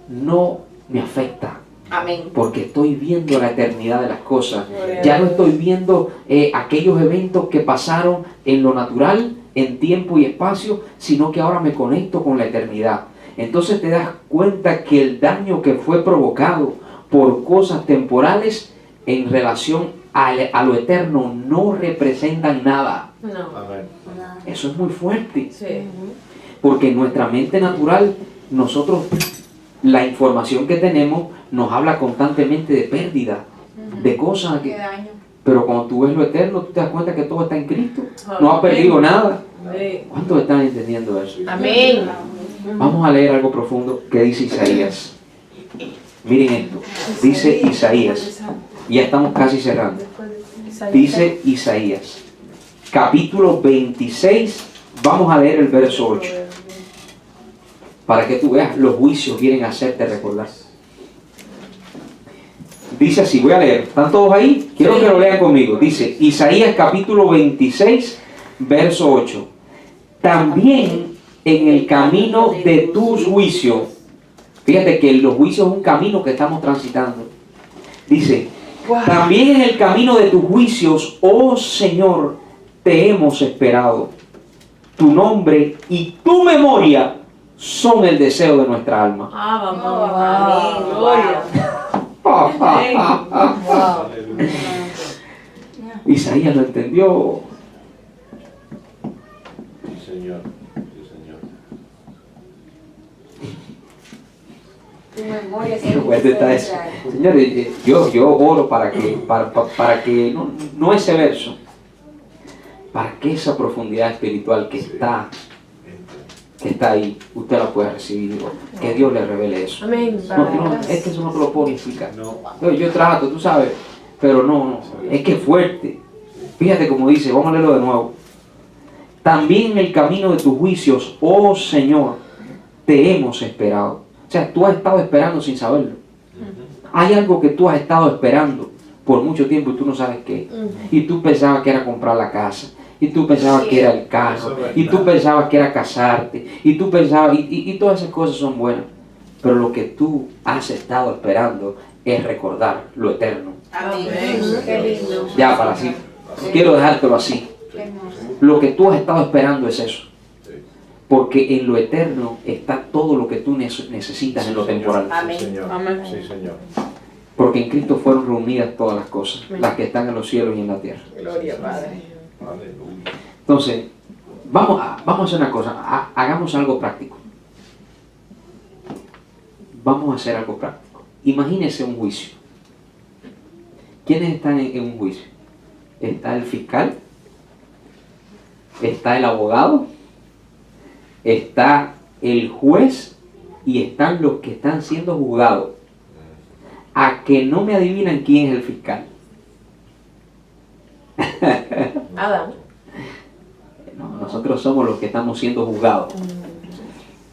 no me afecta. Amén. Porque estoy viendo la eternidad de las cosas. Ya no estoy viendo aquellos eventos que pasaron en lo natural, en tiempo y espacio, sino que ahora me conecto con la eternidad. Entonces te das cuenta que el daño que fue provocado por cosas temporales en relación a lo eterno no representan nada. No. Amén. Eso es muy fuerte. Sí. Porque en nuestra mente natural, nosotros, la información que tenemos nos habla constantemente de pérdida, de cosas Qué que... daño. Pero cuando tú ves lo eterno, tú te das cuenta que todo está en Cristo. No has perdido nada. Sí. ¿Cuántos están entendiendo eso? Amén. Vamos a leer algo profundo que dice Isaías. Miren esto. Dice Isaías. Ya estamos casi cerrando. Dice Isaías. Capítulo 26. Vamos a leer el verso 8. Para que tú veas, los juicios quieren hacerte recordar. Dice así, voy a leer. ¿Están todos ahí? Quiero que lo lean conmigo. Dice Isaías capítulo 26, verso 8. También en el camino de tus juicios, fíjate que los juicios es un camino que estamos transitando. Dice, también en el camino de tus juicios, oh Señor, te hemos esperado. Tu nombre y tu memoria son el deseo de nuestra alma. Amén. Gloria. Aleluya. Isaías lo entendió. Sí, Señor. Sí, Señor. Tu memoria Qué fuerte está eso. Señores, yo oro para que no ese verso, para que esa profundidad espiritual que está ahí, usted la pueda recibir. Que Dios le revele eso. Amén. Es que eso no te lo puedo ni explicar. No. Yo trato, tú sabes, pero no, es que es fuerte. Fíjate como dice, vamos a leerlo de nuevo. También en el camino de tus juicios, oh Señor, te hemos esperado. O sea, tú has estado esperando sin saberlo. Hay algo que tú has estado esperando por mucho tiempo y tú no sabes qué. Y tú pensabas que era comprar la casa. Y tú pensabas que era el carro. Y tú pensabas que era casarte. Y tú pensabas, y todas esas cosas son buenas. Pero lo que tú has estado esperando es recordar lo eterno. Amén. Qué lindo. Ya, para así. Quiero dejártelo así. Qué hermoso. Lo que tú has estado esperando es eso. Porque en lo eterno está todo lo que tú necesitas en lo temporal. Amén. Sí, Señor. Amén. Sí, Señor. Porque en Cristo fueron reunidas todas las cosas, las que están en los cielos y en la tierra. Gloria, Padre. Aleluya. Entonces, vamos a hacer una cosa, hagamos algo práctico. Vamos a hacer algo práctico. Imagínese un juicio. ¿Quiénes están en un juicio? Está el fiscal, está el abogado, está el juez y están los que están siendo juzgados. A que no me adivinan quién es el fiscal. Adán. No, nosotros somos los que estamos siendo juzgados.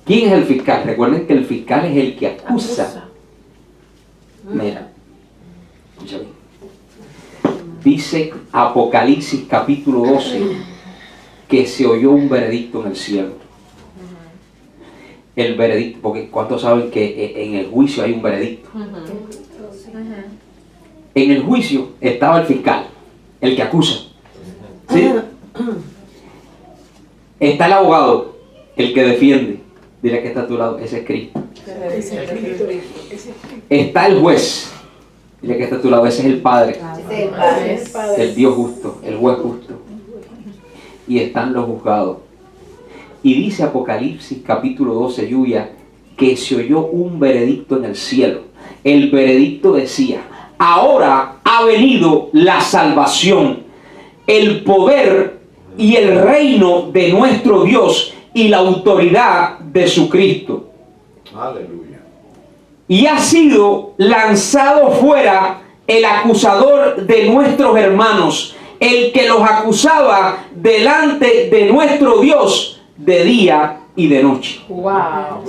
¿Quién es el fiscal? Recuerden que el fiscal es el que acusa. Mira, escucha bien. Dice Apocalipsis capítulo 12 que se oyó un veredicto en el cielo. El veredicto, porque ¿cuántos saben que en el juicio hay un veredicto? En el juicio estaba el fiscal, el que acusa. ¿Sí? Está el abogado, el que defiende. Dile que está a tu lado, ese es Cristo. Está el juez. Dile que está a tu lado, ese es el Padre. Ese es el Padre. El Dios justo, el juez justo. Y están los juzgados. Y dice Apocalipsis capítulo 12, lluvia, que se oyó un veredicto en el cielo. El veredicto decía, ahora ha venido la salvación, el poder y el reino de nuestro Dios y la autoridad de su Cristo. Aleluya. Y ha sido lanzado fuera el acusador de nuestros hermanos, el que los acusaba delante de nuestro Dios de día y de noche. Wow.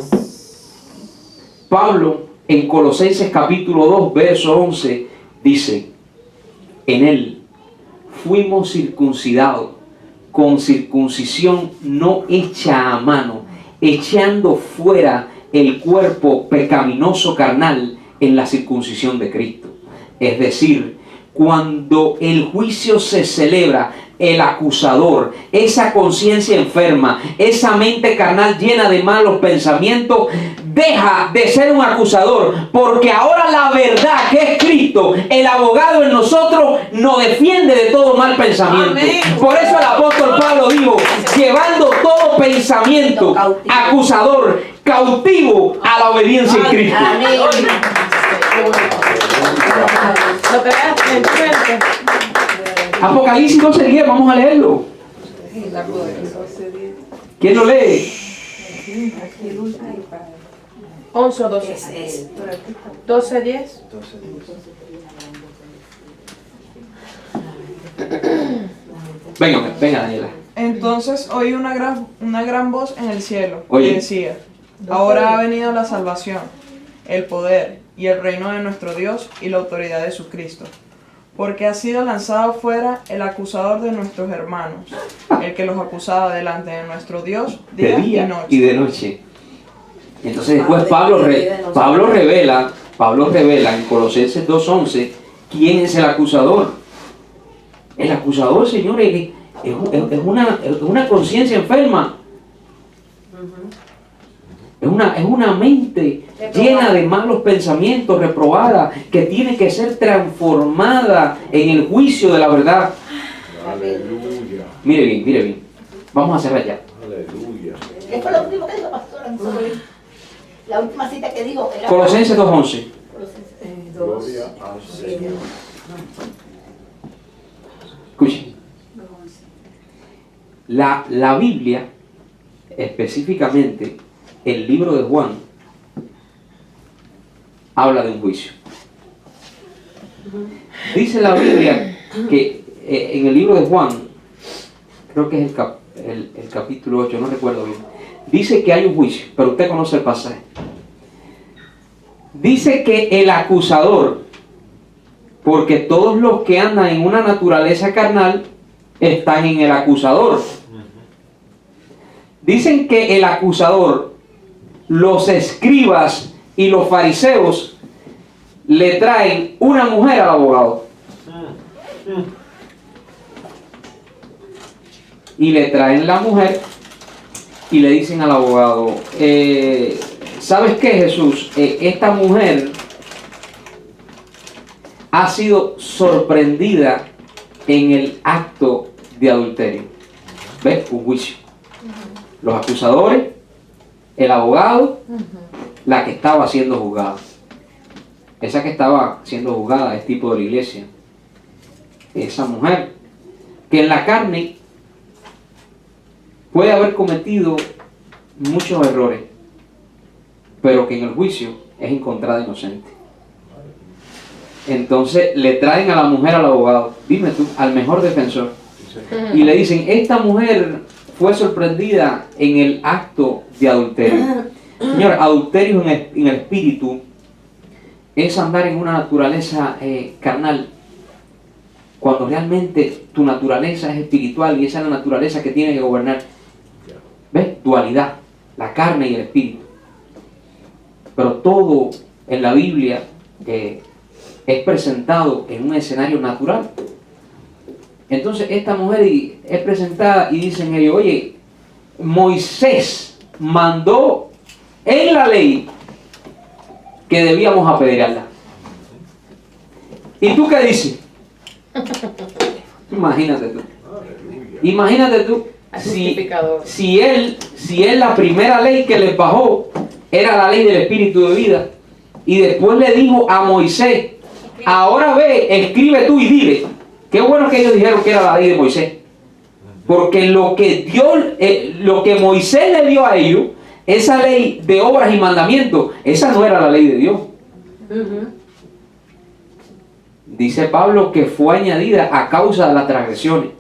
Pablo en Colosenses capítulo 2 verso 11 dice, en él fuimos circuncidados con circuncisión no hecha a mano, echando fuera el cuerpo pecaminoso carnal en la circuncisión de Cristo. Es decir, cuando el juicio se celebra, el acusador, esa conciencia enferma, esa mente carnal llena de malos pensamientos, deja de ser un acusador, porque ahora la verdad que es Cristo, el abogado en nosotros, nos defiende de todo mal pensamiento. Amén. Por eso el apóstol Pablo dijo, llevando todo pensamiento acusador cautivo a la obediencia en Cristo. Amén. Lo que veas en tu mente. Apocalipsis 12:10, vamos a leerlo. ¿Quién lo lee? 11 o 12. 12, 10. Venga, Daniela. Entonces oí una gran voz en el cielo Oye. que decía, ahora ha venido la salvación, el poder y el reino de nuestro Dios y la autoridad de Jesucristo. Porque ha sido lanzado fuera el acusador de nuestros hermanos, el que los acusaba delante de nuestro Dios De día y noche. de noche. Entonces después Pablo revela en Colosenses 2:11 quién es el acusador. El acusador, señores, es una conciencia enferma. Es una mente llena de malos pensamientos, reprobada, que tiene que ser transformada en el juicio de la verdad. Aleluya. Mire bien. Vamos a cerrar ya. Aleluya. ¿Qué fue lo último que dijo, pastor? La última cita que dijo era... Colosenses 2:11. Gloria al Señor. Escuchen. La Biblia, específicamente el libro de Juan, habla de un juicio. Dice la Biblia que en el libro de Juan, creo que es el capítulo 8, no recuerdo bien, dice que hay un juicio, pero usted conoce el pasaje. Dice que el acusador, porque todos los que andan en una naturaleza carnal están en el acusador. Dicen que el acusador, los escribas y los fariseos le traen una mujer al abogado. Y le traen la mujer y le dicen al abogado, ¿sabes qué, Jesús? Esta mujer ha sido sorprendida en el acto de adulterio. ¿Ves? Un juicio. Los acusadores, el abogado, la que estaba siendo juzgada. Esa que estaba siendo juzgada es tipo de la iglesia. Esa mujer que en la carne puede haber cometido muchos errores, pero que en el juicio es encontrada inocente. Entonces le traen a la mujer al abogado, dime tú, al mejor defensor, y le dicen, esta mujer fue sorprendida en el acto de adulterio. Señor, adulterio en el espíritu es andar en una naturaleza carnal, cuando realmente tu naturaleza es espiritual y esa es la naturaleza que tiene que gobernar. ¿Ves? Dualidad, la carne y el espíritu. Pero todo en la Biblia es presentado en un escenario natural. Entonces esta mujer es presentada y dicen ellos, oye, Moisés mandó en la ley que debíamos apedrearla. ¿Y tú qué dices? Imagínate tú. Imagínate tú si él la primera ley que les bajó era la ley del espíritu de vida y después le dijo a Moisés, ahora ve, escribe tú y dile. Qué bueno que ellos dijeron que era la ley de Moisés, porque lo que Moisés le dio a ellos, esa ley de obras y mandamientos, esa no era la ley de Dios. Dice Pablo que fue añadida a causa de las transgresiones.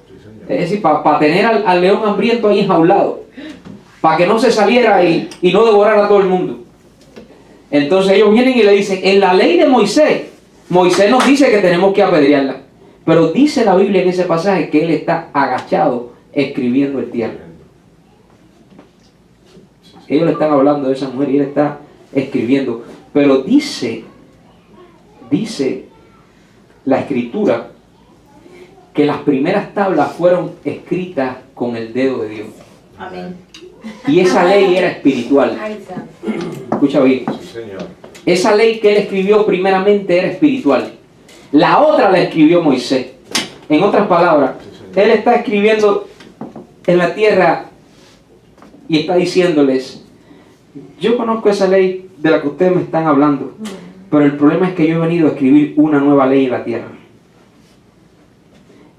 Es decir, para tener al león hambriento ahí enjaulado, para que no se saliera y no devorara a todo el mundo. Entonces ellos vienen y le dicen, en la ley de Moisés nos dice que tenemos que apedrearla. Pero dice la Biblia en ese pasaje que él está agachado escribiendo en tierra. Ellos le están hablando de esa mujer y él está escribiendo. Pero dice la escritura que las primeras tablas fueron escritas con el dedo de Dios. Amén. Y esa ley era espiritual. Escucha bien. Sí, Señor. Esa ley que él escribió primeramente era espiritual. La otra la escribió Moisés. En otras palabras, él está escribiendo en la tierra y está diciéndoles, yo conozco esa ley de la que ustedes me están hablando, pero el problema es que yo he venido a escribir una nueva ley en la tierra.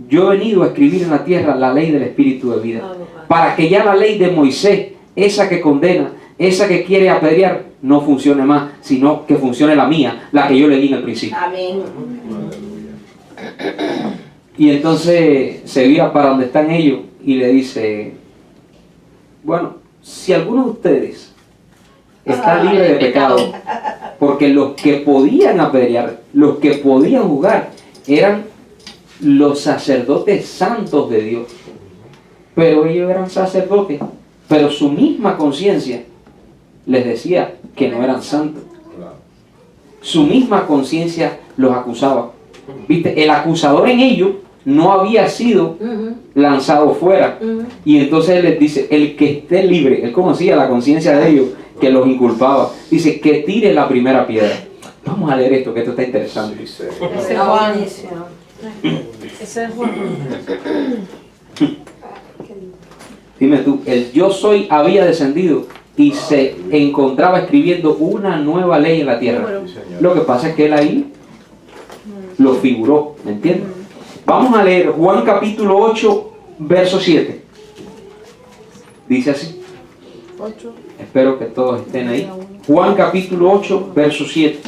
Yo he venido a escribir en la tierra la ley del espíritu de vida, para que ya la ley de Moisés, esa que condena, esa que quiere apedrear, no funcione más, sino que funcione la mía, la que yo leí en el principio. Amén. Y entonces se vira para donde están ellos y le dice, bueno, si alguno de ustedes está libre de pecado, Porque los que podían apedrear, los que podían juzgar, eran los sacerdotes santos de Dios. Pero ellos eran sacerdotes, pero su misma conciencia les decía que no eran santos. Su misma conciencia los acusaba. ¿Viste? El acusador en ellos no había sido lanzado fuera. Y entonces él les dice, el que esté libre, él conocía la conciencia de ellos que los inculpaba. Dice, que tire la primera piedra. Vamos a leer esto, que esto está interesante. Ese es Juan. Ese es Juan. Dime tú, el yo soy había descendido y se encontraba escribiendo una nueva ley en la tierra. Lo que pasa es que él ahí lo figuró, ¿me entiendes? Vamos a leer Juan capítulo 8, verso 7. Dice así. Espero que todos estén ahí. Juan capítulo 8, verso 7.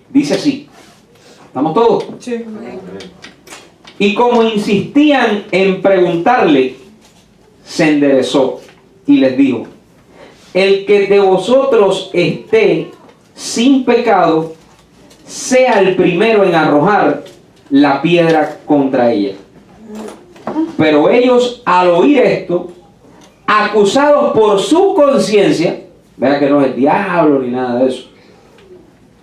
Dice así. ¿Estamos todos? Sí. Y como insistían en preguntarle, se enderezó y les dijo, el que de vosotros esté sin pecado, sea el primero en arrojar la piedra contra ella. Pero ellos, al oír esto, acusados por su conciencia, vea que no es el diablo ni nada de eso.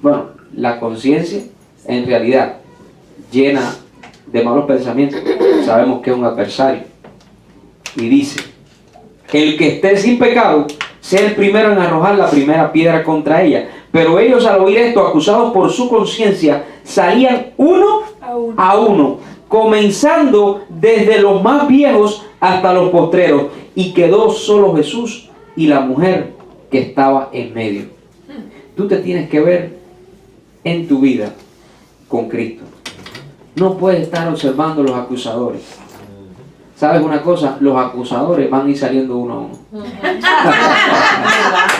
Bueno, la conciencia en realidad llena de malos pensamientos, sabemos que es un adversario. Y dice, el que esté sin pecado, sea el primero en arrojar la primera piedra contra ella. Pero ellos, al oír esto, acusados por su conciencia, salían uno a uno, comenzando desde los más viejos hasta los postreros, y quedó solo Jesús y la mujer que estaba en medio. Tú te tienes que ver en tu vida con Cristo. No puedes estar observando los acusadores. ¿Sabes una cosa? Los acusadores van a ir saliendo uno a uno.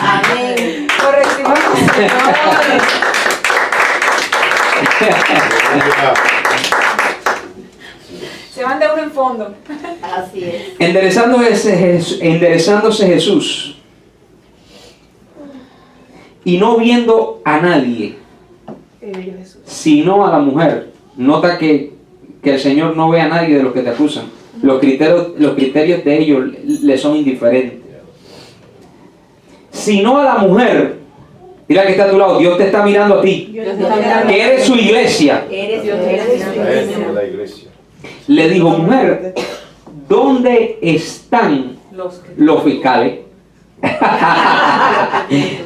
Amén. Se van de uno en fondo. Así es. Enderezándose Jesús y no viendo a nadie, sino a la mujer. Nota que el Señor no ve a nadie de los que te acusan. Los criterios de ellos le son indiferentes. Sino a la mujer. Mira que está a tu lado. Dios te está mirando a ti. Que eres su iglesia. Eres la iglesia. Le dijo, mujer, ¿dónde están los fiscales?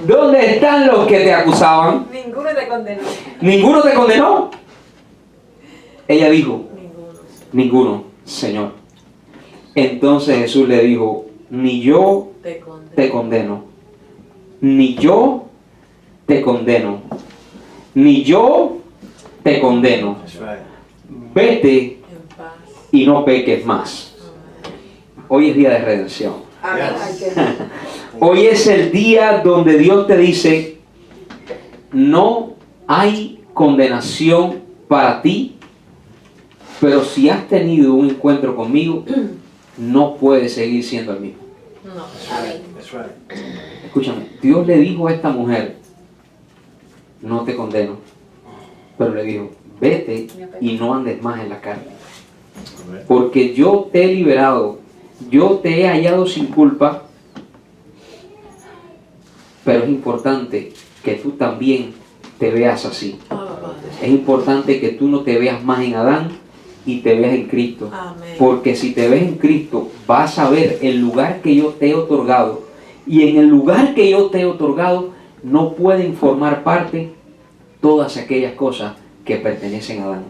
¿Dónde están los que te acusaban? Ninguno te condenó. ¿Ninguno te condenó? Ella dijo, ninguno, Señor. Entonces Jesús le dijo, ni yo te condeno, ni yo te condeno, ni yo te condeno. Vete y no peques más. Hoy es día de redención. Hoy es el día donde Dios te dice, no hay condenación para ti, pero si has tenido un encuentro conmigo, no puedes seguir siendo el mismo. Escúchame, Dios le dijo a esta mujer, no te condeno, pero le dijo, vete y no andes más en la carne, porque yo te he liberado, yo te he hallado sin culpa, pero es importante que tú también te veas así. Es importante que tú no te veas más en Adán y te veas en Cristo. Porque si te ves en Cristo, vas a ver el lugar que yo te he otorgado. Y en el lugar que yo te he otorgado, no pueden formar parte todas aquellas cosas que pertenecen a Adán.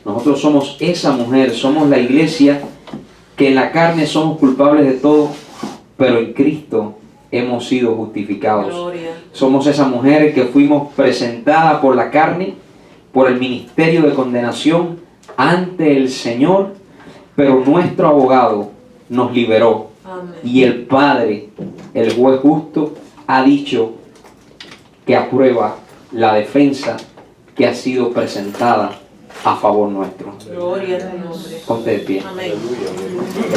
Nosotros somos esa mujer, somos la iglesia que en la carne somos culpables de todo, pero en Cristo hemos sido justificados. Gloria. Somos esa mujer que fuimos presentada por la carne, por el ministerio de condenación ante el Señor, pero nuestro abogado nos liberó. Amén. Y el Padre, el juez justo, ha dicho que aprueba la defensa que ha sido presentada a favor nuestro. Gloria a tu nombre. Ponte de pie. Amén. Aleluya.